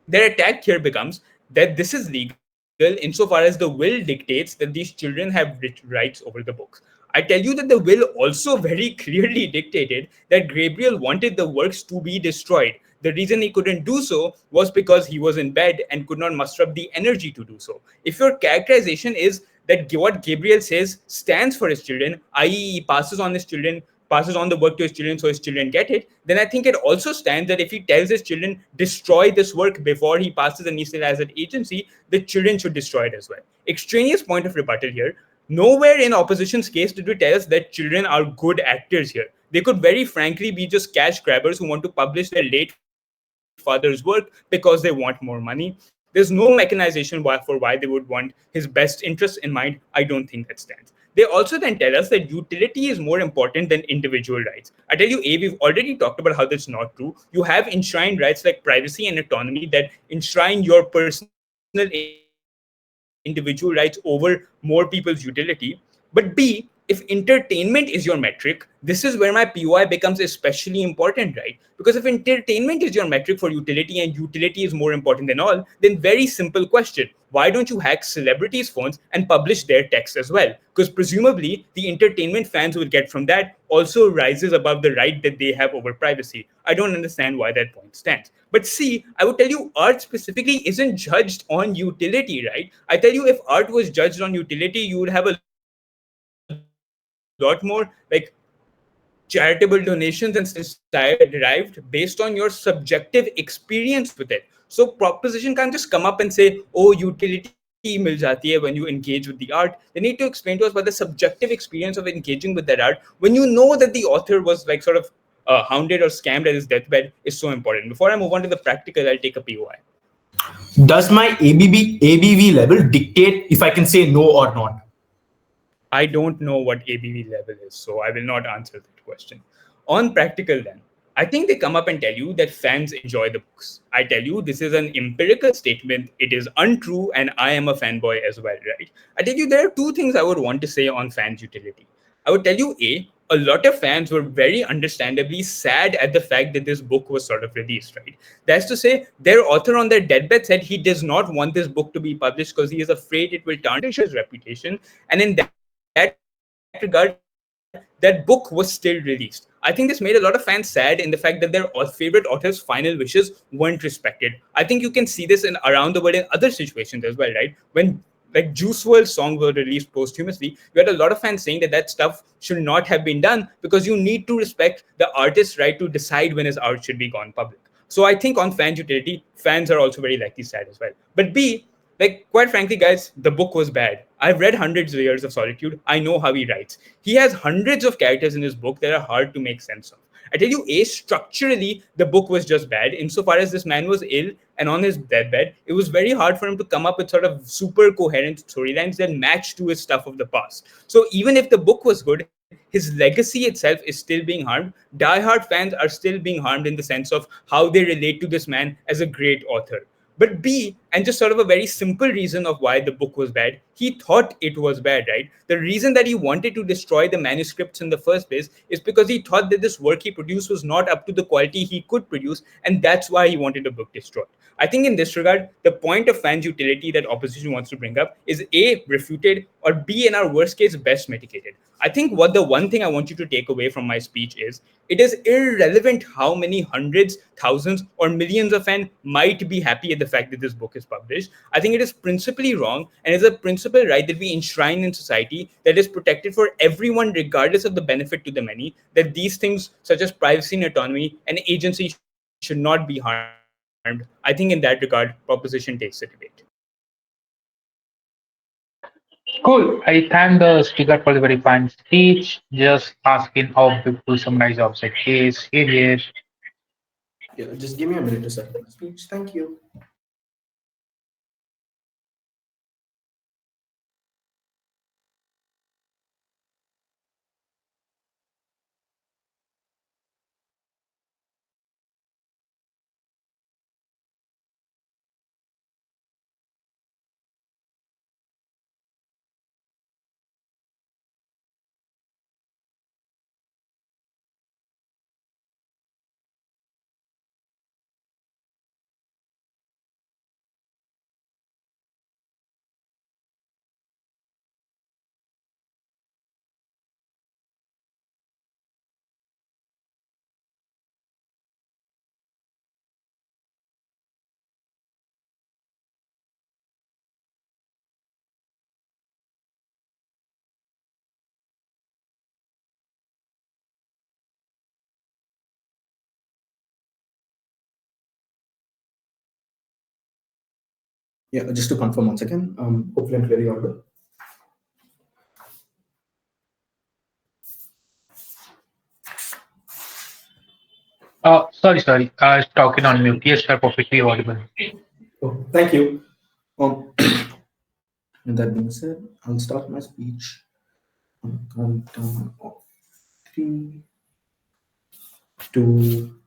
their attack here becomes that this is legal insofar as the will dictates that these children have rights over the books. I tell you that the will also very clearly dictated that Gabriel wanted the works to be destroyed. The reason he couldn't do so was because he was in bed and could not muster up the energy to do so. If your characterization is that what Gabriel says stands for his children, i.e., he passes on the work to his children so his children get it, then I think it also stands that if he tells his children destroy this work before he passes and he still has that agency, the children should destroy it as well. Extraneous point of rebuttal here. Nowhere in opposition's case did we tell us that children are good actors here. They could very frankly be just cash grabbers who want to publish their late father's work because they want more money. There's no mechanization for why they would want his best interests in mind. I don't think that stands. They also then tell us that utility is more important than individual rights. I tell you, A, we've already talked about how that's not true. You have enshrined rights like privacy and autonomy that enshrine your personal individual rights over more people's utility. But B, if entertainment is your metric, this is where my POI becomes especially important, right? Because if entertainment is your metric for utility and utility is more important than all, then very simple question. Why don't you hack celebrities' phones and publish their text as well? Because presumably the entertainment fans will get from that also rises above the right that they have over privacy. I don't understand why that point stands. But see, I would tell you art specifically isn't judged on utility, right? I tell you, if art was judged on utility, you would have a lot more charitable donations and society derived based on your subjective experience with it. So proposition can't just come up and say, oh, utility mil jati hai when you engage with the art. They need to explain to us about the subjective experience of engaging with that art when you know that the author was like sort of hounded or scammed at his deathbed is so important. Before I move on to the practical, I'll take a POI. Does my ABV level dictate if I can say no or not? I don't know what ABV level is, so I will not answer that question. On practical, then, I think they come up and tell you that fans enjoy the books. I tell you, this is an empirical statement. It is untrue, and I am a fanboy as well, right? I tell you, there are two things I would want to say on fans' utility. I would tell you, a lot of fans were very understandably sad at the fact that this book was sort of released, right? That's to say, their author on their deathbed said he does not want this book to be published because he is afraid it will tarnish his reputation. And in that regard, that book was still released. I think this made a lot of fans sad in the fact that their favorite author's final wishes weren't respected. I think you can see this in around the world in other situations as well, right? When like Juice WRLD's songs were released posthumously, you had a lot of fans saying that that stuff should not have been done because you need to respect the artist's right to decide when his art should be gone public. So I think on fan utility, fans are also very likely sad as well. But B, like, quite frankly, guys, the book was bad. I've read hundreds of Years of Solitude. I know how he writes. He has hundreds of characters in his book that are hard to make sense of. I tell you, structurally, the book was just bad. Insofar as this man was ill and on his deathbed, it was very hard for him to come up with sort of super coherent storylines that match to his stuff of the past. So even if the book was good, his legacy itself is still being harmed. Die-hard fans are still being harmed in the sense of how they relate to this man as a great author. But B, and just sort of a very simple reason of why the book was bad. He thought it was bad, right? The reason that he wanted to destroy the manuscripts in the first place is because he thought that this work he produced was not up to the quality he could produce, and that's why he wanted the book destroyed. I think in this regard, the point of fans' utility that opposition wants to bring up is A, refuted, or B, in our worst case, best mitigated. I think what the one thing I want you to take away from my speech is it is irrelevant how many hundreds, thousands, or millions of fans might be happy at the fact that this book is published. I think it is principally wrong and is a principal right that we enshrine in society that is protected for everyone, regardless of the benefit to the many, that these things such as privacy and autonomy and agency should not be harmed. I think in that regard, proposition takes the debate. Cool. I thank the speaker for the very fine speech. Just asking how to summarize the object case. Here. Yeah, just give me a minute to set my speech. Thank you. Yeah, just to confirm once again, hopefully I'm clearly audible. Sorry. I was talking on mute. Yes, sir, perfectly audible. Oh, thank you. With that being said, I'll start my speech on the countdown of 3, 2,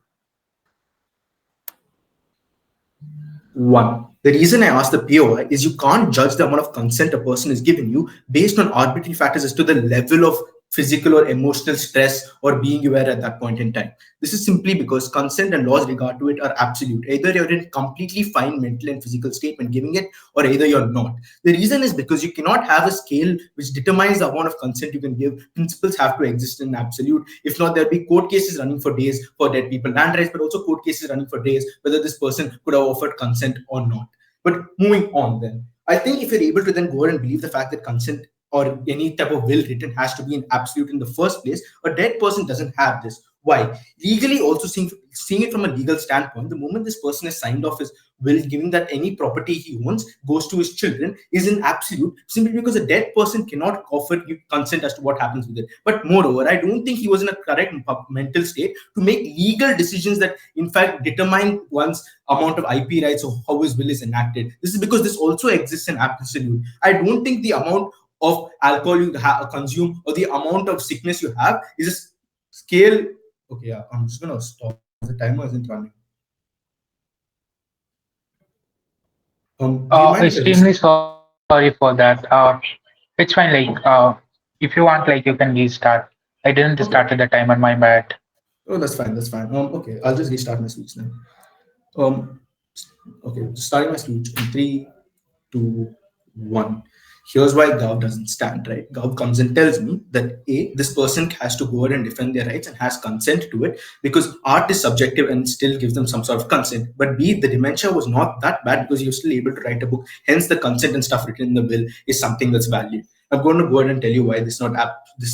1. The reason I asked the POI is you can't judge the amount of consent a person is giving you based on arbitrary factors as to the level of physical or emotional stress or being aware at that point in time. This is simply because consent and laws regard to it are absolute. Either you're in completely fine mental and physical state when giving it, or either you're not. The reason is because you cannot have a scale which determines the amount of consent you can give. Principles have to exist in absolute. If not, there'll be court cases running for days for dead people, land rights, but also court cases running for days whether this person could have offered consent or not. But moving on then, I think if you're able to then go ahead and believe the fact that consent or any type of will written has to be an absolute in the first place, a dead person doesn't have this. Why? Legally, also seeing it from a legal standpoint, the moment this person has signed off his will, giving that any property he owns goes to his children, is an absolute, simply because a dead person cannot offer you consent as to what happens with it. But moreover, I don't think he was in a correct mental state to make legal decisions that, in fact, determine one's amount of IP rights or how his will is enacted. This is because this also exists in absolute. I don't think the amount of alcohol you consume or the amount of sickness you have is a scale. Okay, yeah, I'm just gonna stop. The timer isn't running. Do you mind Extremely sorry for that. It's fine. If you want, you can restart. I didn't start at the timer. My bad. Oh, that's fine. That's fine. Okay, I'll just restart my speech then. Okay, starting my speech in 3, 2, 1. Here's why Gov doesn't stand, right? Gov comes and tells me that A, this person has to go ahead and defend their rights and has consent to it because art is subjective and still gives them some sort of consent. But B, the dementia was not that bad because you're still able to write a book. Hence, the consent and stuff written in the will is something that's valued. I'm going to go ahead and tell you why this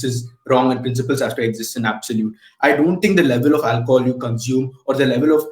is wrong and principles have to exist in absolute. I don't think the level of alcohol you consume or the level of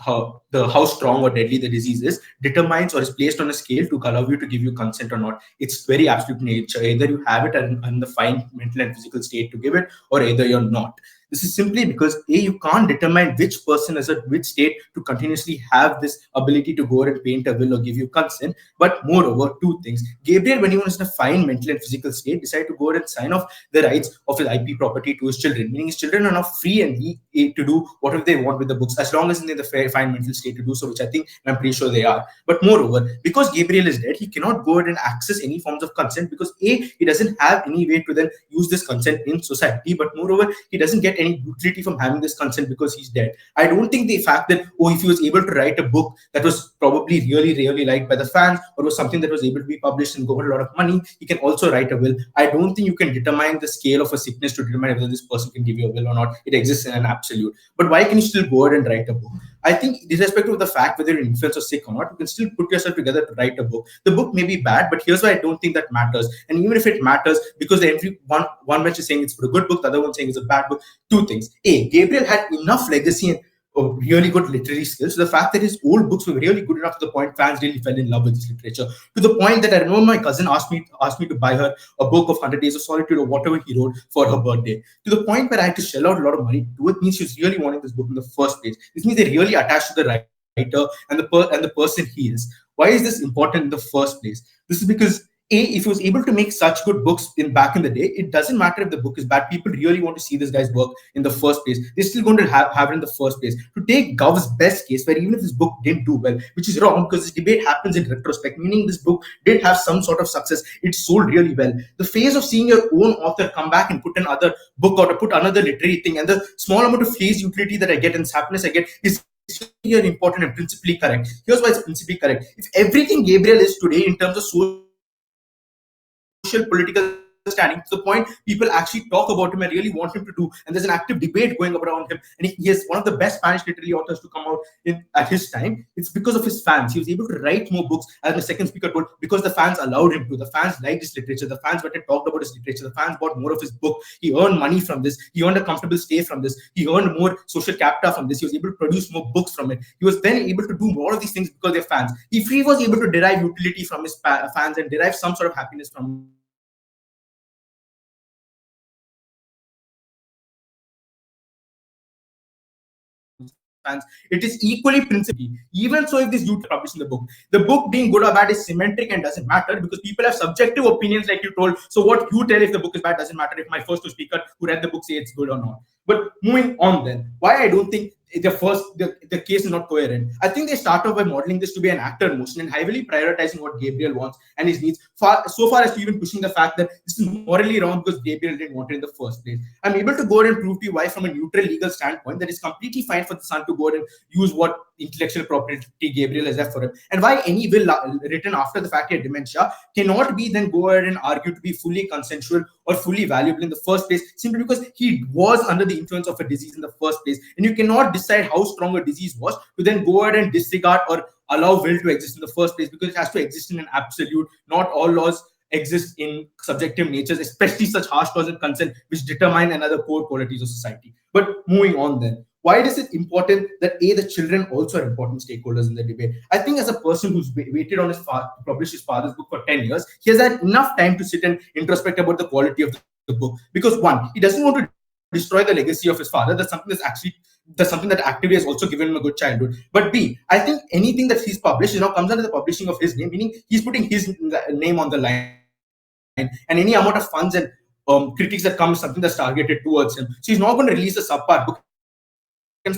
how strong or deadly the disease is determines or is placed on a scale to allow you to give you consent or not. It's very absolute nature. Either you have it in the fine mental and physical state to give it, or either you're not. This is simply because you can't determine which person is at which state to continuously have this ability to go and paint a will or give you consent. But moreover, two things. Gabriel, when he was in a fine mental and physical state, decided to go ahead and sign off the rights of his IP property to his children, meaning his children are now free and to do whatever they want with the books, as long as they're in the fine mental state to do so, which I think I'm pretty sure they are. But moreover, because Gabriel is dead, he cannot go ahead and access any forms of consent because he doesn't have any way to then use this consent in society. But moreover, he doesn't get any utility from having this consent because he's dead. I don't think the fact that if he was able to write a book that was probably really liked by the fans, or was something that was able to be published and got a lot of money, he can also write a will. I don't think you can determine the scale of a sickness to determine whether this person can give you a will or not. It exists in an absolute. But why can you still go ahead and write a book? I think, irrespective of the fact whether you're influenced or sick or not, you can still put yourself together to write a book. The book may be bad, but here's why I don't think that matters. And even if it matters, because one bench is saying it's a good book, the other one saying it's a bad book. Two things. Gabriel had enough legacy and really good literary skills. So the fact that his old books were really good enough to the point fans really fell in love with his literature. To the point that I remember my cousin asked me to buy her a book of 100 Days of Solitude or whatever he wrote for her birthday. To the point where I had to shell out a lot of money to do it. Means she was really wanting this book in the first place. This means they're really attached to the writer and the person he is. Why is this important in the first place? This is because if he was able to make such good books back in the day, it doesn't matter if the book is bad. People really want to see this guy's work in the first place. They're still going to have it in the first place. To take Gov's best case, where even if this book didn't do well, which is wrong because this debate happens in retrospect, meaning this book did have some sort of success. It sold really well. The phase of seeing your own author come back and put another book out or put another literary thing, and the small amount of phase utility that I get and happiness I get is really important and principally correct. Here's why it's principally correct. If everything Gabriel is today in terms of social political standing, to the point people actually talk about him and really want him to do, and there's an active debate going around him, and he is one of the best Spanish literary authors to come out at his time, it's because of his fans. He was able to write more books, as the second speaker told, because the fans allowed him to. The fans liked his literature. The fans went and talked about his literature. The fans bought more of his book. He earned money from this. He earned a comfortable stay from this. He earned more social capital from this. He was able to produce more books from it. He was then able to do more of these things because they're fans. If he was able to derive utility from his fans and derive some sort of happiness from fans, it is equally principally. Even so, if this dude publishing the book being good or bad is symmetric and doesn't matter because people have subjective opinions, like you told. So what you tell if the book is bad doesn't matter if my first two speaker who read the book say it's good or not. But moving on, then why I don't think the case is not coherent. I think they start off by modeling this to be an actor motion and heavily prioritizing what Gabriel wants and his needs, so far as to even pushing the fact that this is morally wrong because Gabriel didn't want it in the first place. I'm able to go ahead and prove to you why, from a neutral legal standpoint, that it's completely fine for the son to go ahead and use what intellectual property Gabriel has left for him, and why any will written after the fact he had dementia cannot be then go ahead and argue to be fully consensual or fully valuable in the first place, simply because he was under the influence of a disease in the first place, and you cannot decide how strong a disease was to then go ahead and disregard or allow will to exist in the first place, because it has to exist in an absolute. Not all laws exist in subjective natures, especially such harsh laws and consent which determine another core qualities of society. But moving on, then why is it important that the children also are important stakeholders in the debate? I think as a person who's waited on his father to publish his father's book for 10 years, he has had enough time to sit and introspect about the quality of the book, because one, he doesn't want to destroy the legacy of his father. That's something that actively has also given him a good childhood. But B, I think anything that he's published now comes under the publishing of his name, meaning he's putting his name on the line, and any amount of funds and critics that come is something that's targeted towards him. So he's not going to release a subpar book.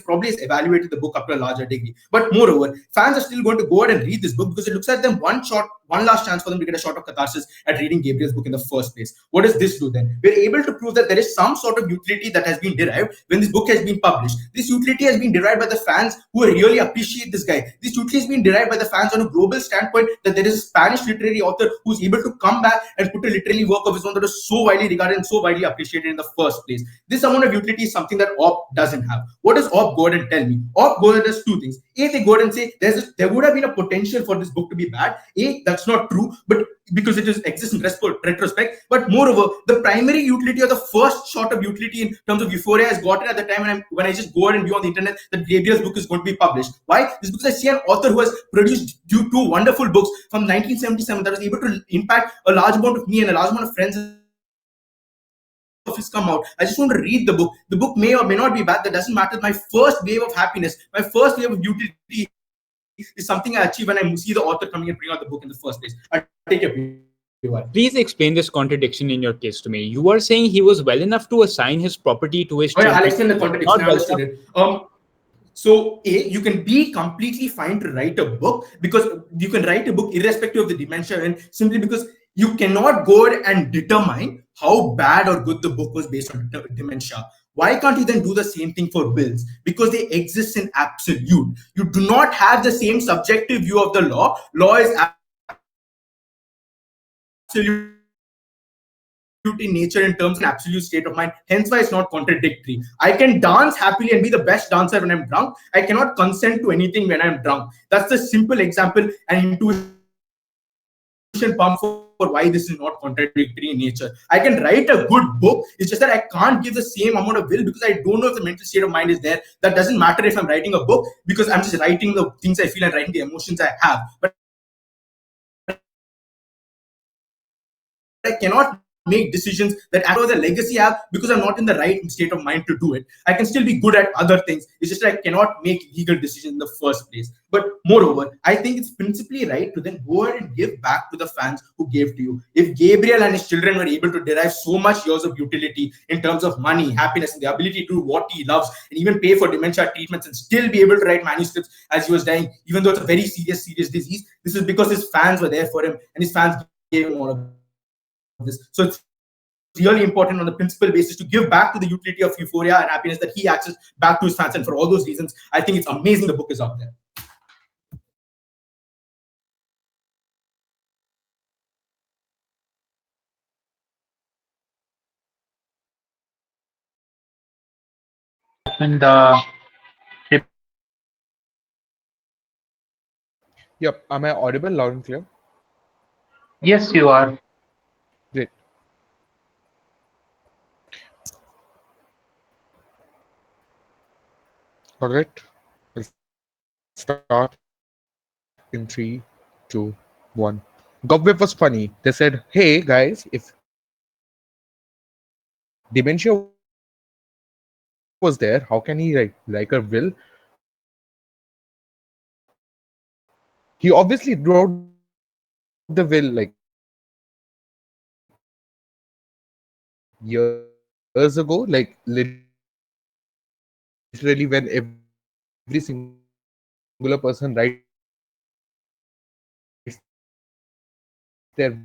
Probably has evaluated the book up to a larger degree. But moreover, fans are still going to go ahead and read this book because it looks like them one last chance for them to get a shot of catharsis at reading Gabriel's book in the first place. What does this do then? We're able to prove that there is some sort of utility that has been derived when this book has been published. This utility has been derived by the fans who really appreciate this guy. This utility has been derived by the fans on a global standpoint, that there is a Spanish literary author who's able to come back and put a literary work of his own that is so widely regarded and so widely appreciated in the first place. This amount of utility is something that OP doesn't have. What does OP go ahead and tell me? OP go ahead and does two things. They go ahead and say there would have been a potential for this book to be bad. That's not true, but because it exists in retrospect. But moreover, the primary utility or the first shot of utility in terms of euphoria has gotten at the time when I just go ahead and view on the internet that Gabriel's book is going to be published. Why? It's because I see an author who has produced two wonderful books from 1977 that was able to impact a large amount of me and a large amount of friends of his come out. I just want to read the book. The book may or may not be bad. That doesn't matter. My first wave of happiness, my first wave of utility is something I achieve when I see the author coming and bring out the book in the first place. I'll take your PY. Please explain this contradiction in your case to me. You are saying he was well enough to assign his property to his Oh yeah, children. I'll explain the contradiction. Not I well understood enough. it. So you can be completely fine to write a book, because you can write a book irrespective of the dementia, and simply because you cannot go and determine how bad or good the book was based on dementia. Why can't you then do the same thing for wills? Because they exist in absolute. You do not have the same subjective view of the law. Law is absolute in nature in terms of an absolute state of mind. Hence why it's not contradictory. I can dance happily and be the best dancer when I'm drunk. I cannot consent to anything when I'm drunk. That's the simple example and intuition pump for why this is not contradictory in nature. I can write a good book. It's just that I can't give the same amount of will because I don't know if the mental state of mind is there. That doesn't matter if I'm writing a book, because I'm just writing the things I feel and writing the emotions I have. But I cannot make decisions that add the legacy I have because I'm not in the right state of mind to do it. I can still be good at other things. It's just that I cannot make legal decisions in the first place. But moreover, I think it's principally right to then go ahead and give back to the fans who gave to you. If Gabriel and his children were able to derive so much years of utility in terms of money, happiness, and the ability to do what he loves, and even pay for dementia treatments and still be able to write manuscripts as he was dying, even though it's a very serious disease, this is because his fans were there for him and his fans gave him all of this. So it's really important on the principal basis to give back to the utility of euphoria and happiness that he accessed back to his fans. And for all those reasons, I think it's amazing the book is out there. And the Yep. Am I audible loud and clear? yes, you are. Great. All right. We'll start in 3, 2, 1. GovWeb was funny. They said, hey guys, if dementia was there, how can he like a will? He obviously wrote the will like years ago, like literally when every singular person writes their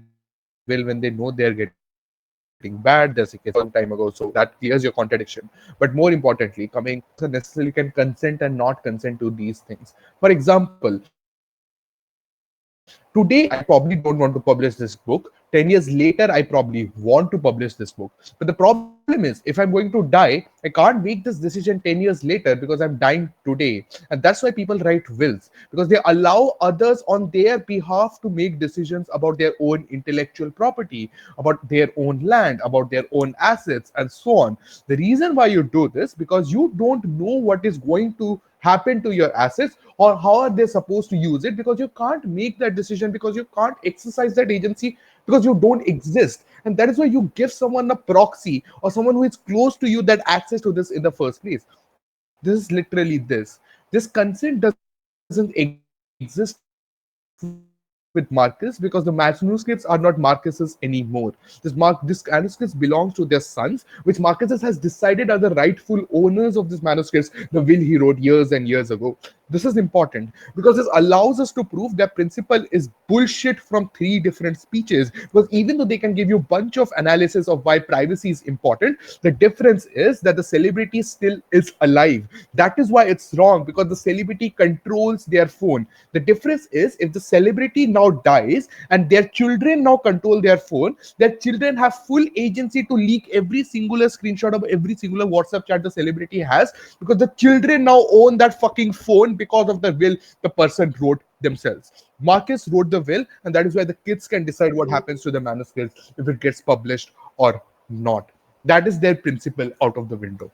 will when they know they're getting bad, there's a case some time ago. So that clears your contradiction. But more importantly, coming person necessarily can consent and not consent to these things. For example, today I probably don't want to publish this book. 10 years later, I probably want to publish this book. But the problem is, if I'm going to die, I can't make this decision 10 years later because I'm dying today. And that's why people write wills, because they allow others on their behalf to make decisions about their own intellectual property, about their own land, about their own assets, and so on. The reason why you do this because you don't know what is going to happen to your assets or how are they supposed to use it, because you can't make that decision, because you can't exercise that agency, because you don't exist. And that is why you give someone a proxy or someone who is close to you that access to this in the first place. This is literally this consent doesn't exist with Marcus because the manuscripts are not Marcus's anymore. This manuscripts belongs to their sons, which Marcus has decided are the rightful owners of these manuscripts, the will he wrote years and years ago. This is important because this allows us to prove that principle is bullshit from three different speeches. Because even though they can give you a bunch of analysis of why privacy is important, the difference is that the celebrity still is alive. That is why it's wrong, because the celebrity controls their phone. The difference is if the celebrity now dies and their children now control their phone, their children have full agency to leak every singular screenshot of every singular WhatsApp chat the celebrity has, because the children now own that fucking phone because of the will the person wrote themselves. Marcus wrote the will, and that is why the kids can decide what happens to the manuscripts, if it gets published or not. That is their principle out of the window.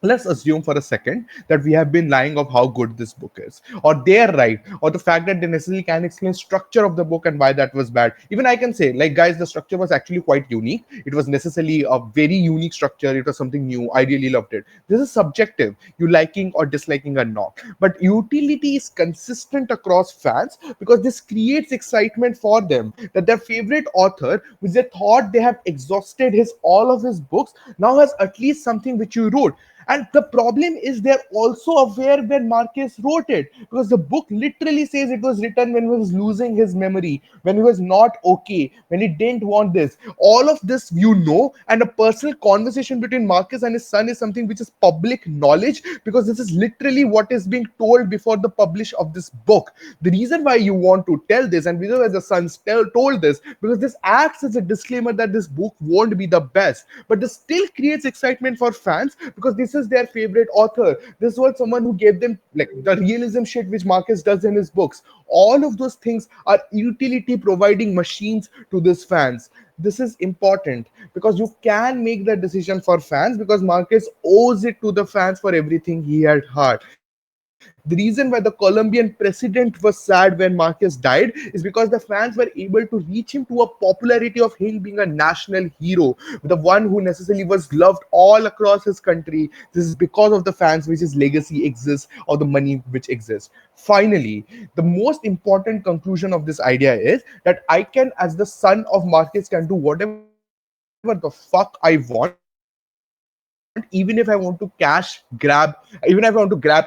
let's assume for a second that we have been lying of how good this book is, or they're right, or the fact that they necessarily can explain structure of the book and why that was bad. Even I can say, like, guys, the structure was actually quite unique. It was necessarily a very unique structure. It was something new. I really loved it. This is subjective, you liking or disliking or not, but utility is consistent across fans because this creates excitement for them that their favorite author, which they thought they have exhausted his all of his books, now has at least something which you wrote. And the problem is they're also aware when Marcus wrote it, because the book literally says it was written when he was losing his memory, when he was not okay, when he didn't want this. All of this you know, and a personal conversation between Marcus and his son is something which is public knowledge, because this is literally what is being told before the publish of this book. The reason why you want to tell this, and reason why the sons told this, because this acts as a disclaimer that this book won't be the best, but this still creates excitement for fans because this is their favorite author. This was someone who gave them like the realism shit which Marcus does in his books. All of those things are utility providing machines to these fans. This is important because you can make that decision for fans, because Marcus owes it to the fans for everything he had heard. The reason why the Colombian president was sad when Marcus died is because the fans were able to reach him to a popularity of him being a national hero, the one who necessarily was loved all across his country. This is because of the fans which his legacy exists, or the money which exists. Finally, the most important conclusion of this idea is that I can, as the son of Marcus, can do whatever the fuck I want, even if I want to grab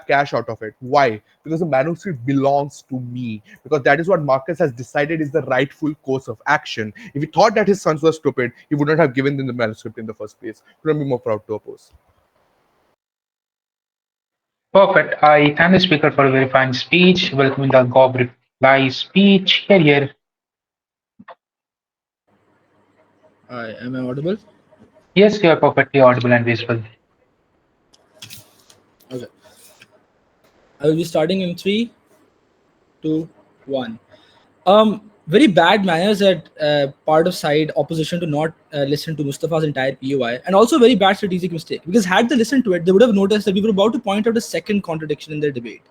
cash out of it. Why? Because the manuscript belongs to me, because that is what Marcus has decided is the rightful course of action. If he thought that his sons were stupid, he would not have given them the manuscript in the first place. Couldn't be more proud to oppose. Perfect. I thank the speaker for a very fine speech. Welcoming the Gob reply speech. Here, here. Am I audible? Yes, you are perfectly audible and visible. Okay. I will be starting in 3, 2, 1. Very bad manners at part of side opposition to not listen to Mustafa's entire POI, and also very bad strategic mistake, because had they listened to it, they would have noticed that we were about to point out a second contradiction in their debate.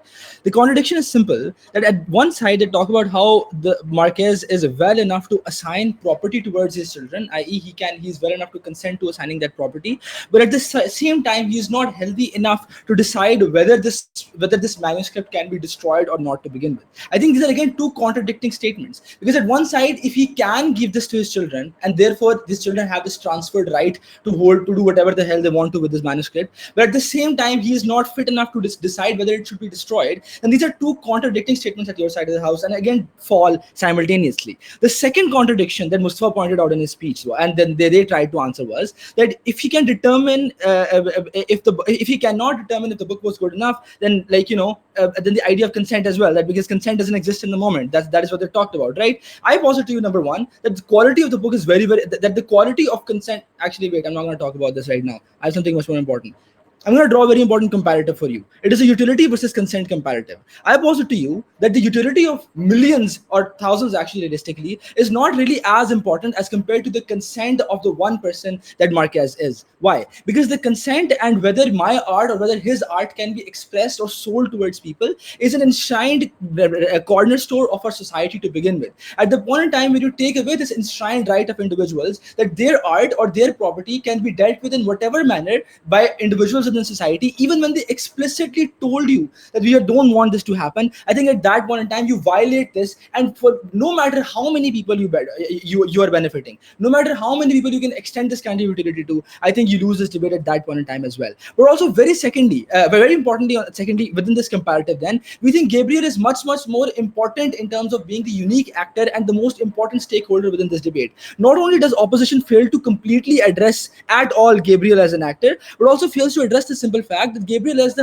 The contradiction is simple: that at one side they talk about how the Marquez is well enough to assign property towards his children, i.e., he's well enough to consent to assigning that property, but at the same time he is not healthy enough to decide whether this manuscript can be destroyed or not to begin with. I think these are again two contradicting statements, because at one side, if he can give this to his children, and therefore these children have this transferred right to do whatever the hell they want to with this manuscript, but at the same time he is not fit enough to decide whether it should be destroyed, and these are two contradicting statements at your side of the house, and again fall simultaneously. The second contradiction that Mustafa pointed out in his speech, and then they tried to answer, was that if he can determine if he cannot determine if the book was good enough, then then the idea of consent as well, that because consent doesn't exist in the moment, that is what they talked about, right? I posit to you, number one, that the quality of the book is very that the quality of consent, actually wait, I'm not going to talk about this right now. I have something much more important. I'm going to draw a very important comparative for you. It is a utility versus consent comparative. I posit to you that the utility of millions or thousands, actually realistically, is not really as important as compared to the consent of the one person that Marquez is. Why? Because the consent and whether my art or whether his art can be expressed or sold towards people is an enshrined cornerstone of our society to begin with. At the point in time when you take away this enshrined right of individuals, that their art or their property can be dealt with in whatever manner by individuals in society, even when they explicitly told you that we don't want this to happen, I think at that point in time you violate this, and for no matter how many people you are benefiting, no matter how many people you can extend this kind of utility to, I think you lose this debate at that point in time as well. But also very importantly, secondly, within this comparative, then we think Gabriel is much more important in terms of being the unique actor and the most important stakeholder within this debate. Not only does opposition fail to completely address at all Gabriel as an actor, but also fails to address the simple fact that Gabriel has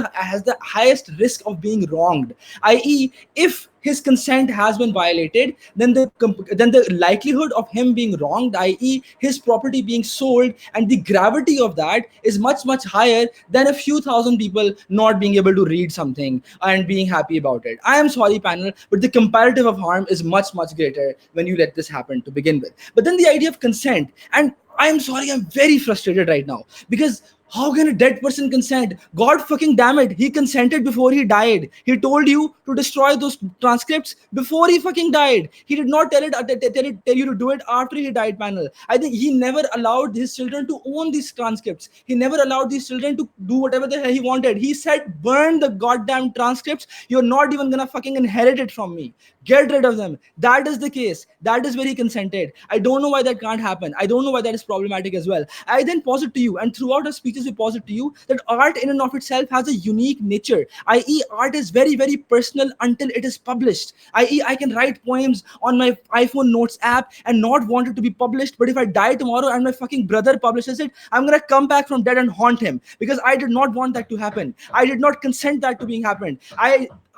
the highest risk of being wronged, i.e., if his consent has been violated, then the likelihood of him being wronged, i.e., his property being sold, and the gravity of that is much higher than a few thousand people not being able to read something and being happy about it. I am sorry, panel, but the comparative of harm is much greater when you let this happen to begin with. But then the idea of consent, and I am sorry, I'm very frustrated right now, because How can a dead person consent? God fucking damn it. He consented before he died. He told you to destroy those transcripts before he fucking died. He did not tell you to do it after he died, panel. I think he never allowed his children to own these transcripts. He never allowed these children to do whatever the hell he wanted. He said, burn the goddamn transcripts. You're not even gonna fucking inherit it from me. Get rid of them. That is the case. That is where he consented. I don't know why that can't happen. I don't know why that is problematic as well. I then posit to you, and throughout our speeches, we posit to you that art in and of itself has a unique nature, i.e., art is very, very personal until it is published. I.e., I can write poems on my iPhone Notes app and not want it to be published, but if I die tomorrow and my fucking brother publishes it, I'm gonna come back from dead and haunt him because I did not want that to happen. I did not consent that to being happened.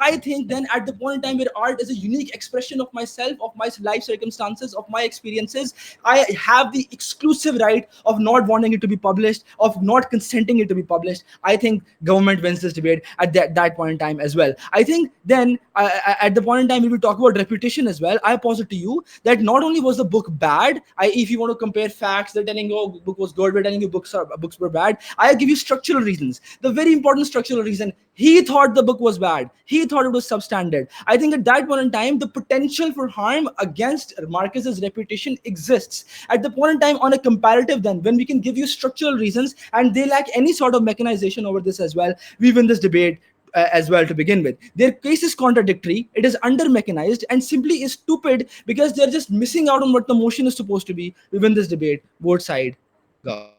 I think then at the point in time where art is a unique expression of myself, of my life circumstances, of my experiences, I have the exclusive right of not wanting it to be published, of not consenting it to be published. I think government wins this debate at that point in time as well. I think then at the point in time when we talk about reputation as well, I posit to you that not only was the book bad, if you want to compare facts, they're telling you, oh, book was good, we're telling you books were bad. I give you structural reasons. The very important structural reason, he thought the book was bad. He thought it was substandard. I think at that point in time, the potential for harm against Marcus's reputation exists. At the point in time, on a comparative, then when we can give you structural reasons and they lack any sort of mechanization over this as well, we win this debate as well to begin with. Their case is contradictory, it is under mechanized, and simply is stupid because they're just missing out on what the motion is supposed to be. We win this debate. Both side go.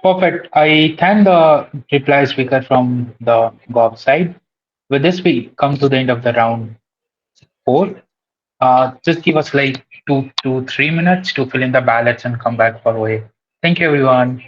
Perfect. I thank the reply speaker from the Gov side. With this, we come to the end of the round four. Just give us like 2 to 3 minutes to fill in the ballots and come back for OA. Thank you, everyone.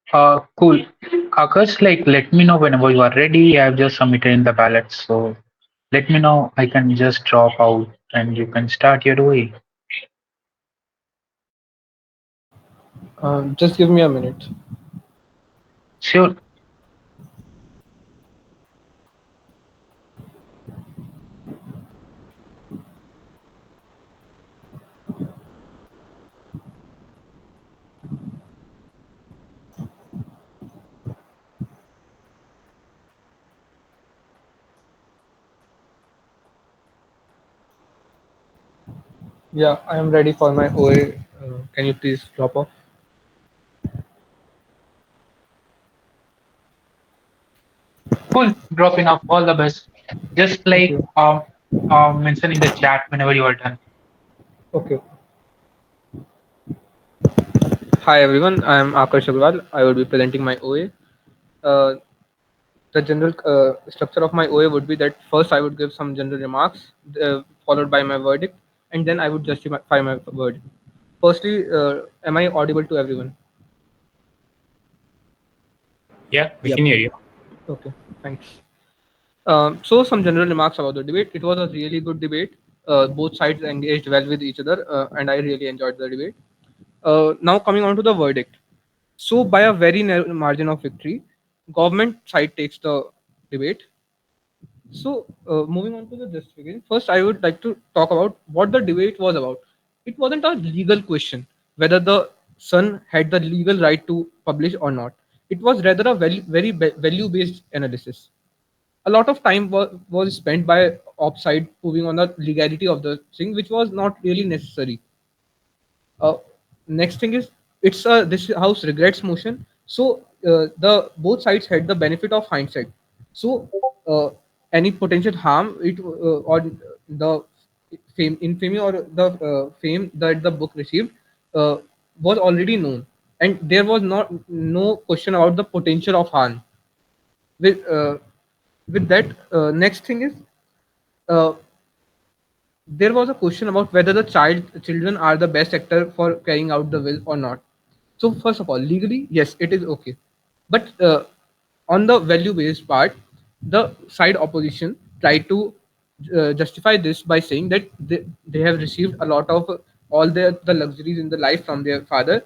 Cool. Akash, like, let me know whenever you are ready. I've just submitted in the ballots, so let me know. I can just drop out and you can start your way. Just give me a minute. Sure. Yeah, I am ready for my OA. Can you please drop off? Cool. Dropping off. All the best. Just Thank like you. mention in the chat whenever you are done. Okay. Hi everyone, I am Akash Agrawal. I will be presenting my OA. Uh, the general structure of my OA would be that first I would give some general remarks, followed by my verdict, and then I would justify my verdict. Firstly, am I audible to everyone? Yeah, we Yep. can hear you. Okay, thanks. So some general remarks about the debate. It was a really good debate. Both sides engaged well with each other, and I really enjoyed the debate. Now coming on to the verdict. So by a very narrow margin of victory, government side takes the debate. So, moving on to the justification, first I would like to talk about what the debate was about. It wasn't a legal question whether the Sun had the legal right to publish or not. It was rather a very value based analysis. A lot of time was spent by offside proving on the legality of the thing, which was not really necessary. uh, Next thing is it's a this house regrets motion. So the both sides had the benefit of hindsight. So any potential harm or the infamy or the fame that the book received uh, was already known, and there was not no question about the potential of harm. With uh, with that, next thing is uh, there was a question about whether the children are the best actor for carrying out the will or not. So first of all, legally, yes, it is okay, but on the value based part, the side opposition tried to justify this by saying that they have received a lot of all the luxuries in the life from their father.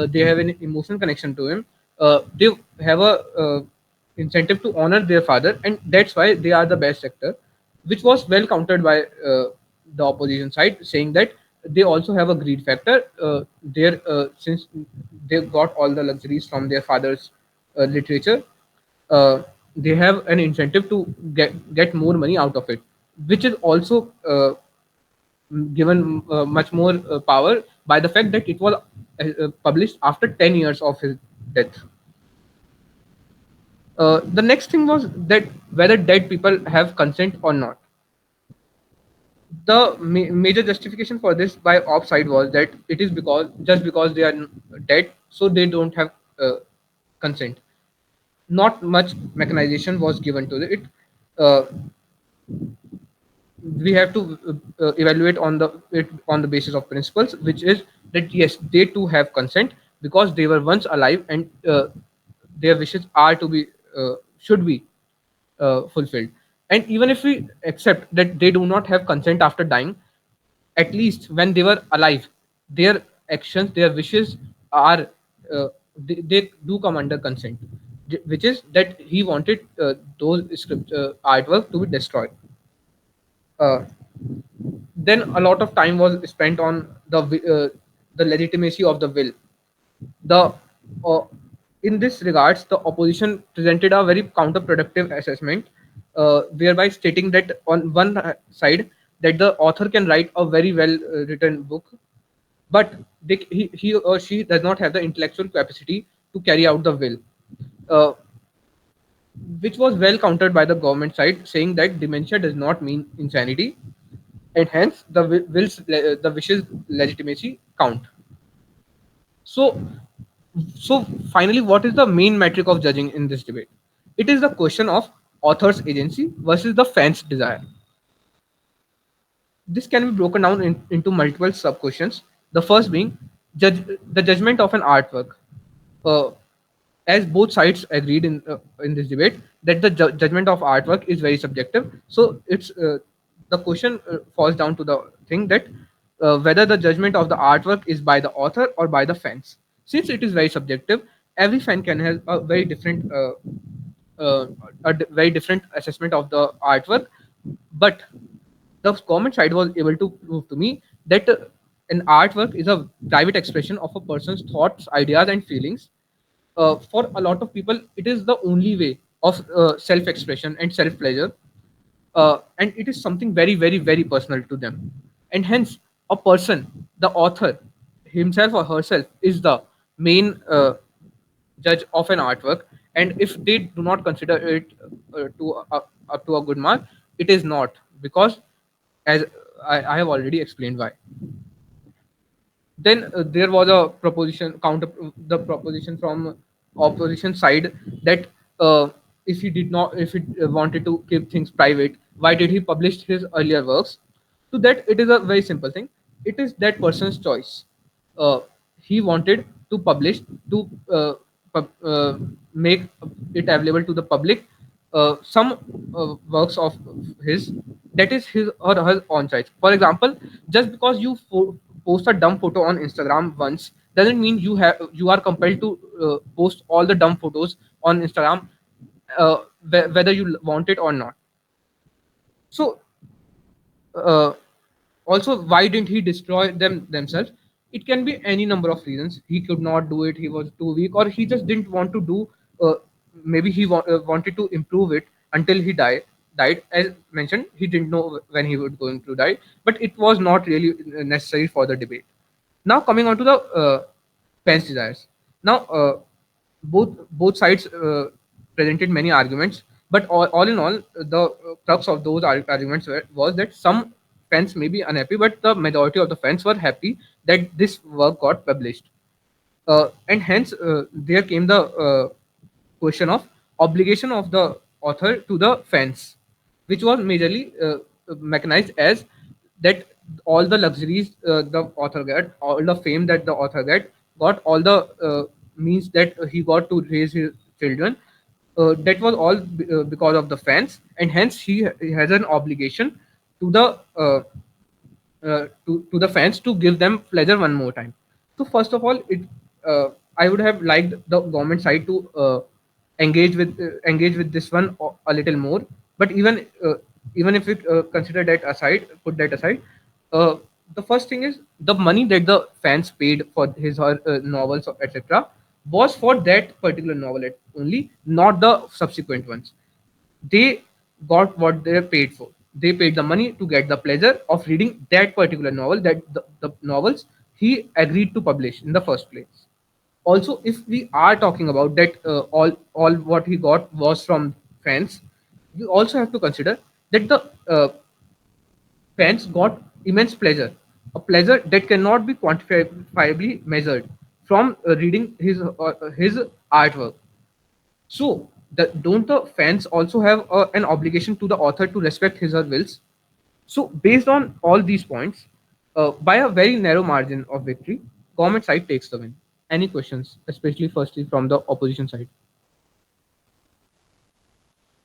They have an emotional connection to him. They have a incentive to honor their father, and that's why they are the best actor, which was well countered by the opposition side, saying that they also have a greed factor. There, since they got all the luxuries from their father's literature, uh, they have an incentive to get more money out of it, which is also given much more power by the fact that it was published after 10 years of his death. The next thing was that whether dead people have consent or not. The major justification for this by offside was that it is because just because they are dead, so they don't have consent. Not much mechanization was given to it. Uh, we have to evaluate on the basis of principles, which is that yes, they too have consent because they were once alive, and their wishes are to be should be fulfilled. And even if we accept that they do not have consent after dying, at least when they were alive, their actions, their wishes are they do come under consent, which is that he wanted those script artwork to be destroyed. Uh, then a lot of time was spent on the legitimacy of the will. The uh, In this regards, the opposition presented a very counterproductive assessment, whereby stating that on one side that the author can write a very well written book, but he or she does not have the intellectual capacity to carry out the will, uh, which was well countered by the government side, saying that dementia does not mean insanity, and hence the wishes legitimacy count. So, so finally, what is the main metric of judging in this debate? It is the question of author's agency versus the fan's desire. This can be broken down into multiple sub questions. The first being the judgment of an artwork. Uh, as both sides agreed in this debate that the judgment of artwork is very subjective. So it's the question falls down to the thing that whether the judgment of the artwork is by the author or by the fans. Since it is very subjective, every fan can have a very different uh, very different assessment of the artwork. But the comment side was able to prove to me that an artwork is a private expression of a person's thoughts, ideas, and feelings. For a lot of people, it is the only way of self-expression and self-pleasure, and it is something very, very, very personal to them. And hence, a person, the author, himself or herself, is the main judge of an artwork. And if they do not consider it up to a good mark, it is not, because as I have already explained why. Then there was a proposition counter the proposition from opposition side that if he did not if he wanted to keep things private, why did he publish his earlier works? To that, it is a very simple thing. It is that person's choice. uh, he wanted to publish to make it available to the public some works of his, that is his or her own choice. For example, just because you post a dumb photo on Instagram once doesn't mean you are compelled to post all the dumb photos on Instagram, whether you want it or not. So uh, also, why didn't he destroy them themselves? It can be any number of reasons. He could not do it, he was too weak, or he just didn't want to do. Maybe he wanted to improve it until he died. As mentioned, he didn't know when he was going to die, but it was not really necessary for the debate. Now coming on to the fans desires. Now both sides presented many arguments, but all in all, the crux of those arguments was that some fans may be unhappy, but the majority of the fans were happy that this work got published. And hence there came the question of obligation of the author to the fans, which was majorly mechanized as that all the luxuries the author got, all the fame that the author got all the means that he got to raise his children. That was all because of the fans, and hence he has an obligation to the to the fans to give them pleasure one more time. So first of all, it I would have liked the government side to engage with this one a little more. But even if we consider that aside, put that aside, uh, the first thing is the money that the fans paid for his or novels, etc., was for that particular novel only, not the subsequent ones. They got what they paid for. They paid the money to get the pleasure of reading that particular novel, that the novels he agreed to publish in the first place. Also, if we are talking about that, all what he got was from fans, you also have to consider that the fans got immense pleasure, a pleasure that cannot be quantifiably measured from reading his artwork. So, don't the fans also have an obligation to the author to respect his or wills? So, based on all these points, by a very narrow margin of victory, government side takes the win. Any questions, especially firstly from the opposition side?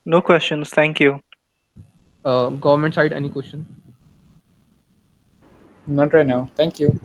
No questions. Thank you. Government side, any question? Not right now. Thank you.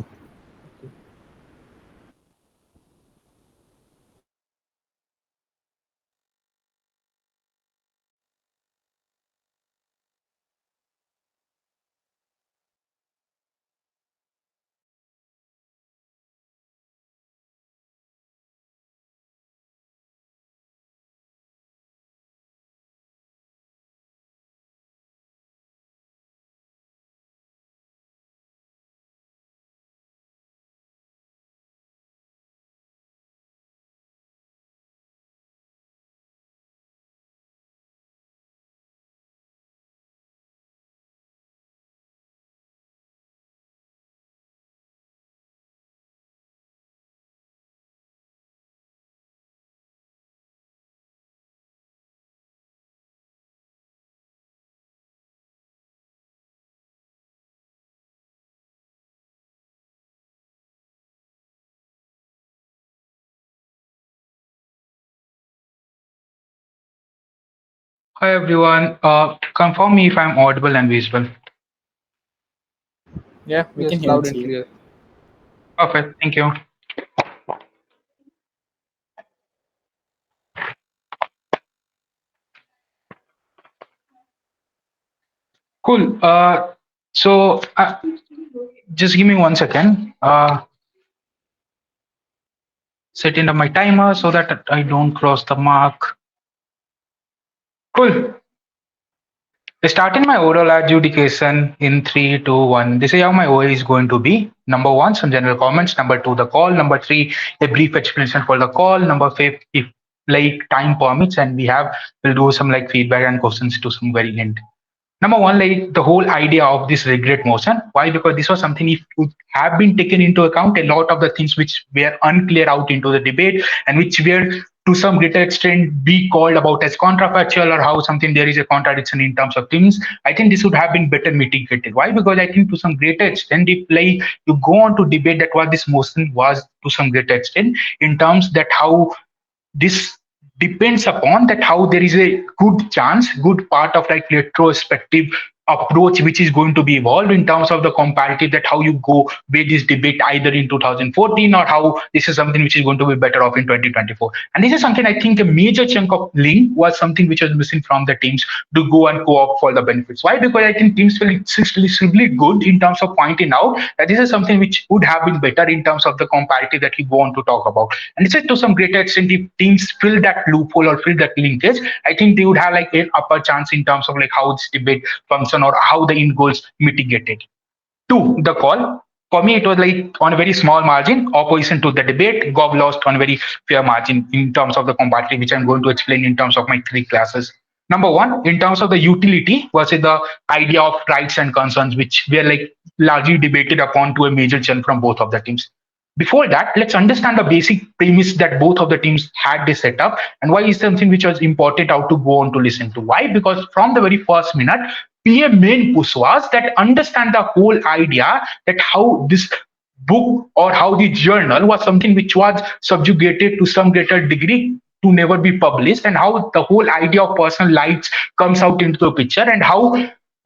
Hi everyone. Confirm me if I'm audible and visible. Yeah, we can Yes, hear and loud and see you. clear. Perfect. Thank you. Cool. So just give me 1 second. Setting up my timer so that I don't cross the mark. Cool. Starting my oral adjudication in 3, 2, 1. This is how my OA is going to be. Number one, some general comments. Number two, the call. Number three, a brief explanation for the call. Number five, if like time permits and we'll do some like feedback and questions to some very end. Number one, like the whole idea of this regret motion. Why? Because this was something if would have been taken into account, a lot of the things which were unclear out into the debate and which were to some greater extent be called about as contrafactual or how something there is a contradiction in terms of things. I think this would have been better mitigated. Why? Because I think to some greater extent, if like you go on to debate that what this motion was to some greater extent in terms that how this depends upon that how there is a good chance, good part of like retrospective approach which is going to be evolved in terms of the comparative that how you go with this debate either in 2014 or how this is something which is going to be better off in 2024. And this is something I think a major chunk of link was something which was missing from the teams to go and co-op for the benefits. Why? Because I think teams feel exclusively good in terms of pointing out that this is something which would have been better in terms of the comparative that we go on to talk about. And this is to some greater extent, if teams fill that loophole or fill that linkage, I think they would have like an upper chance in terms of like how this debate function or how the end goals mitigated. Two, the call. For me, it was like on a very small margin, opposition to the debate. Gov lost on a very fair margin in terms of the comparative, which I'm going to explain in terms of my three classes. Number one, in terms of the utility versus the idea of rights and concerns, which were like largely debated upon to a major chunk from both of the teams. Before that, let's understand the basic premise that both of the teams had this setup and why is something which was important out to go on to listen to. Why? Because from the very first minute, PM main push was that understand the whole idea that how this book or how the journal was something which was subjugated to some greater degree to never be published and how the whole idea of personal lives comes out into the picture and how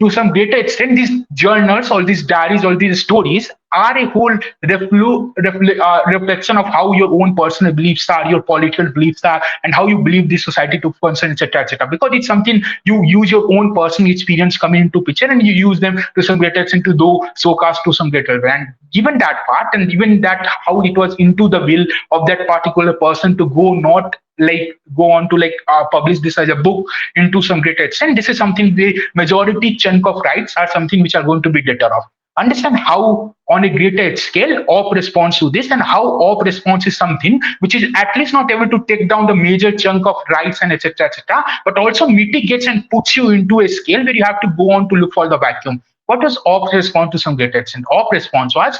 to some greater extent these journals all these diaries all these stories are a whole reflection of how your own personal beliefs are your political beliefs are and how you believe this society to function etc because it's something you use your own personal experience coming into picture and you use them to some greater extent to do so cast to some greater and given that part and given that how it was into the will of that particular person to go not like go on to like publish this as a book into some greater extent. This is something the majority chunk of rights are something which are going to be better off. Understand how on a greater scale op responds to this and how op response is something which is at least not able to take down the major chunk of rights and etc but also mitigates and puts you into a scale where you have to go on to look for the vacuum. What was op response to some greater extent? Op response was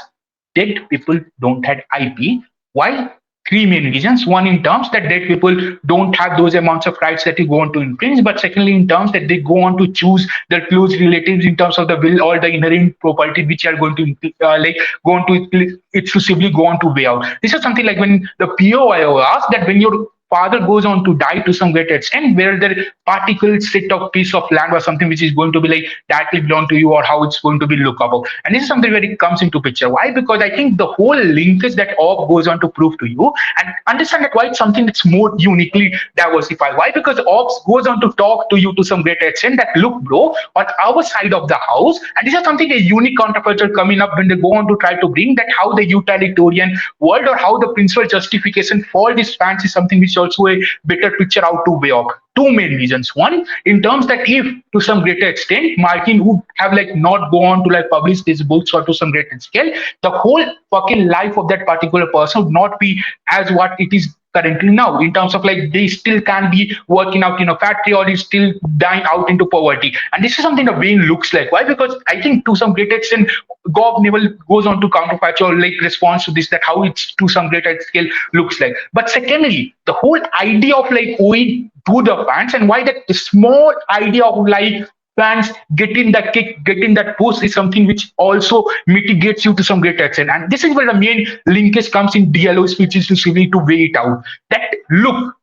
dead people don't have IP. Why? Three main reasons. One, in terms that dead people don't have those amounts of rights that you go on to infringe, but secondly, in terms that they go on to choose their close relatives in terms of the will or the inherent property which are going to like go on to exclusively go on to weigh out. This is something like when the POIO asks that when your father goes on to die to some great extent, where the particle set of piece of land or something which is going to be like directly belong to you or how it's going to be lookable. And this is something where it comes into picture. Why? Because I think the whole linkage that OP goes on to prove to you and understand that why it's something that's more uniquely diversified. Why? Because OPS goes on to talk to you to some great extent that look bro on our side of the house and this is something a unique counterculture coming up when they go on to try to bring that how the utilitarian world or how the principal justification for this fans is something which also a better picture out to weigh up. Two main reasons. One, in terms that if to some greater extent Martin would have like not go on to like publish these books or to some greater scale, the whole fucking life of that particular person would not be as what it is currently now in terms of like they still can be working out in a factory or is still dying out into poverty and this is something the Wayne looks like. Why? Because I think to some great extent Gov never goes on to counterfactual or like response to this that how it's to some greater scale looks like. But secondly, the whole idea of like owing to the fans and why that small idea of like fans getting that kick, getting that push is something which also mitigates you to some great extent. And this is where the main linkage comes in DLO speeches to really to weigh it out. That look,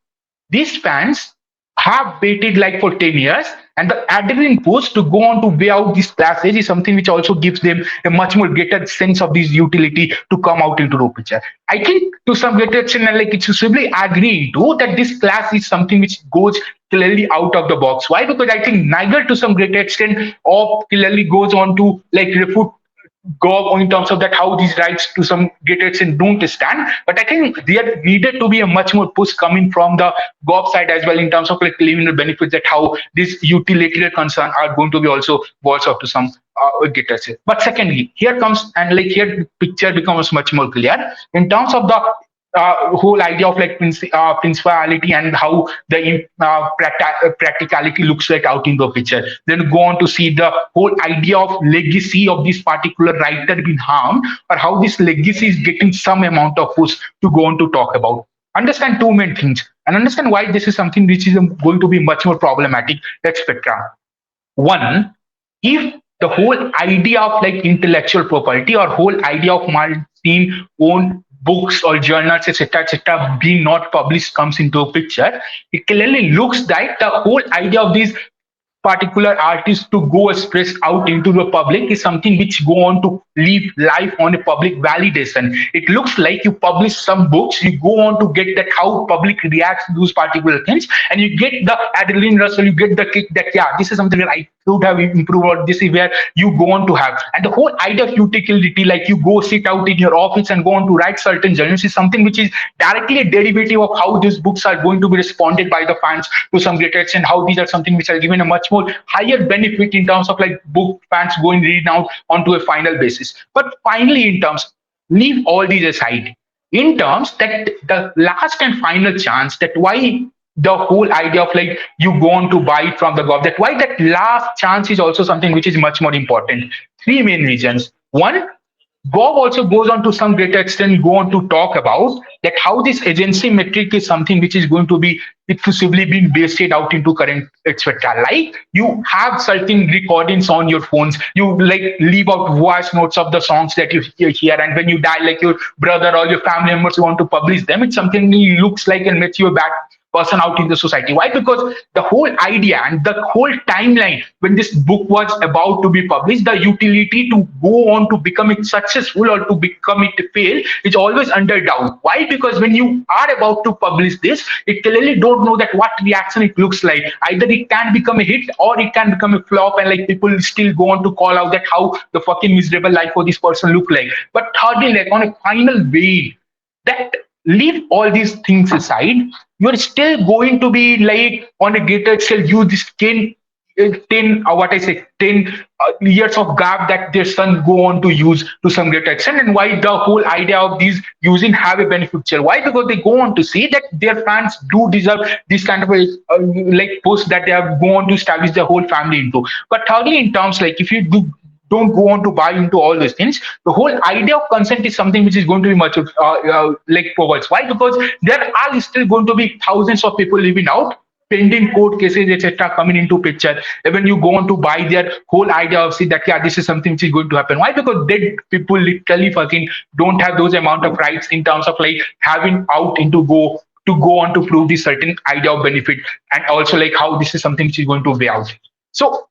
these fans have waited like for 10 years, and the adrenaline push to go on to weigh out these classes is something which also gives them a much more greater sense of this utility to come out into the picture. I think to some greater extent, and like exclusively agreeing to that this class is something which goes clearly out of the box. Why? Because I think neither to some greater extent or clearly goes on to like refute go in terms of that how these rights to some greater extent don't stand. But I think there needed to be a much more push coming from the gov side as well in terms of like living the benefits that how these utilitarian concern are going to be also voiced out to some greater extent. But secondly, here comes and like here the picture becomes much more clear in terms of the whole idea of like principality and how the practicality looks like out in the picture. Then go on to see the whole idea of legacy of this particular writer being harmed, or how this legacy is getting some amount of push to go on to talk about. Understand two main things and understand why this is something which is going to be much more problematic at spectrum. One, if the whole idea of like intellectual property or whole idea of Martin own books or journals, etc., being not published comes into a picture, it clearly looks like the whole idea of these particular artist to go express out into the public is something which go on to live life on a public validation. It looks like you publish some books, you go on to get that how public reacts to those particular things, and you get the adrenaline rush, or you get the kick that yeah, this is something that I could have improved, or this is where you go on to have. And the whole idea of utility, like you go sit out in your office and go on to write certain journals, is something which is directly a derivative of how these books are going to be responded by the fans to some greater extent, how these are something which are given a much more higher benefit in terms of like book fans going read out onto a final basis. But finally, in terms, leave all these aside. In terms that the last and final chance, that why the whole idea of like you go on to buy it from the gov, that why that last chance is also something which is much more important. Three main reasons. One, Bob also goes on to some greater extent go on to talk about that how this agency metric is something which is going to be exclusively being based out into current etc. Like you have certain recordings on your phones, you like leave out voice notes of the songs that you hear, and when you die, like your brother or your family members want to publish them, it's something looks like and makes you a bad person out in the society. Why? Because the whole idea and the whole timeline when this book was about to be published, the utility to go on to become it successful or to become it fail is always under doubt. Why? Because when you are about to publish this, it clearly don't know that what reaction it looks like. Either it can become a hit or it can become a flop, and like people still go on to call out that how the fucking miserable life for this person look like. But thirdly, like on a final way, that leave all these things aside, you're still going to be like on a greater scale use this 10 what I say 10 years of gap that their son go on to use to some greater extent. And why the whole idea of these using have a benefit? Why? Because they go on to see that their fans do deserve this kind of a like post that they have gone on to establish their whole family into. But thirdly, in terms like if you don't go on to buy into all those things, the whole idea of consent is something which is going to be much like forwards. Why? Because there are still going to be thousands of people living out pending court cases etc coming into picture. And when you go on to buy their whole idea of see that yeah, this is something which is going to happen. Why? Because dead people literally fucking don't have those amount of rights in terms of like having out into go on to prove this certain idea of benefit, and also like how this is something which is going to weigh out. So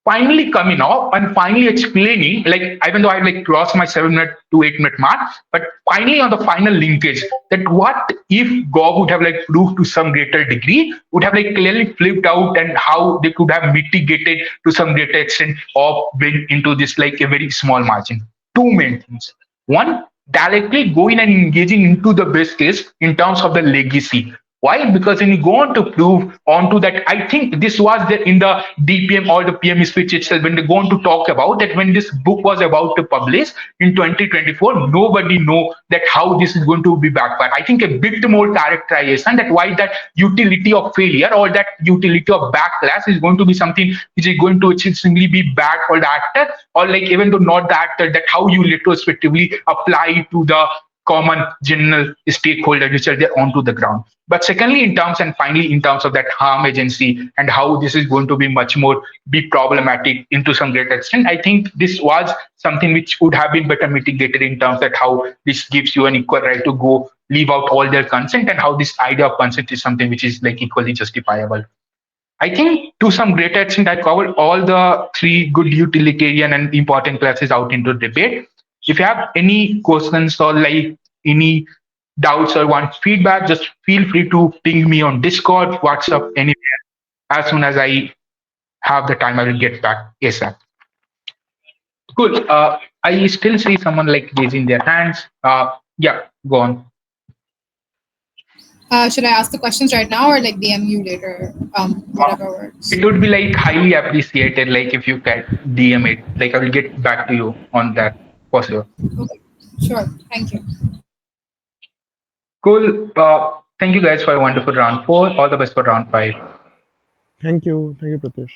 finally coming up and finally explaining, like even though I like crossed my 7 minute to 8 minute mark, but finally on the final linkage, that what if Gov would have like proved to some greater degree, would have like clearly flipped out, and how they could have mitigated to some greater extent of being into this like a very small margin. Two main things. One, directly going and engaging into the base case in terms of the legacy. Why? Because when you go on to prove onto that, I think this was there in the DPM or the PM speech itself, when they go on to talk about that when this book was about to publish in 2024, nobody know that how this is going to be backfired. I think a bit more characterization that why that utility of failure or that utility of backlash is going to be something which is going to simply be bad for the actor, or like even though not the actor, that how you retrospectively apply to the common general stakeholders which are there onto the ground. But secondly, in terms and finally in terms of that harm agency and how this is going to be much more be problematic into some great extent, I think this was something which would have been better mitigated in terms that how this gives you an equal right to go leave out all their consent, and how this idea of consent is something which is like equally justifiable. I think to some great extent, I covered all the three good utilitarian and important classes out into debate. If you have any questions or like any doubts or want feedback, just feel free to ping me on Discord, WhatsApp, anywhere. As soon as I have the time, I will get back ASAP. Cool. I still see someone like raising their hands. Yeah, go on. Should I ask the questions right now or like DM you later? Whatever works. It would be like highly appreciated, like if you can DM it. Like I will get back to you on that for sure. Okay. Sure. Thank you. Cool. Thank you guys for a wonderful round 4. All the best for round 5. Thank you, Pritesh.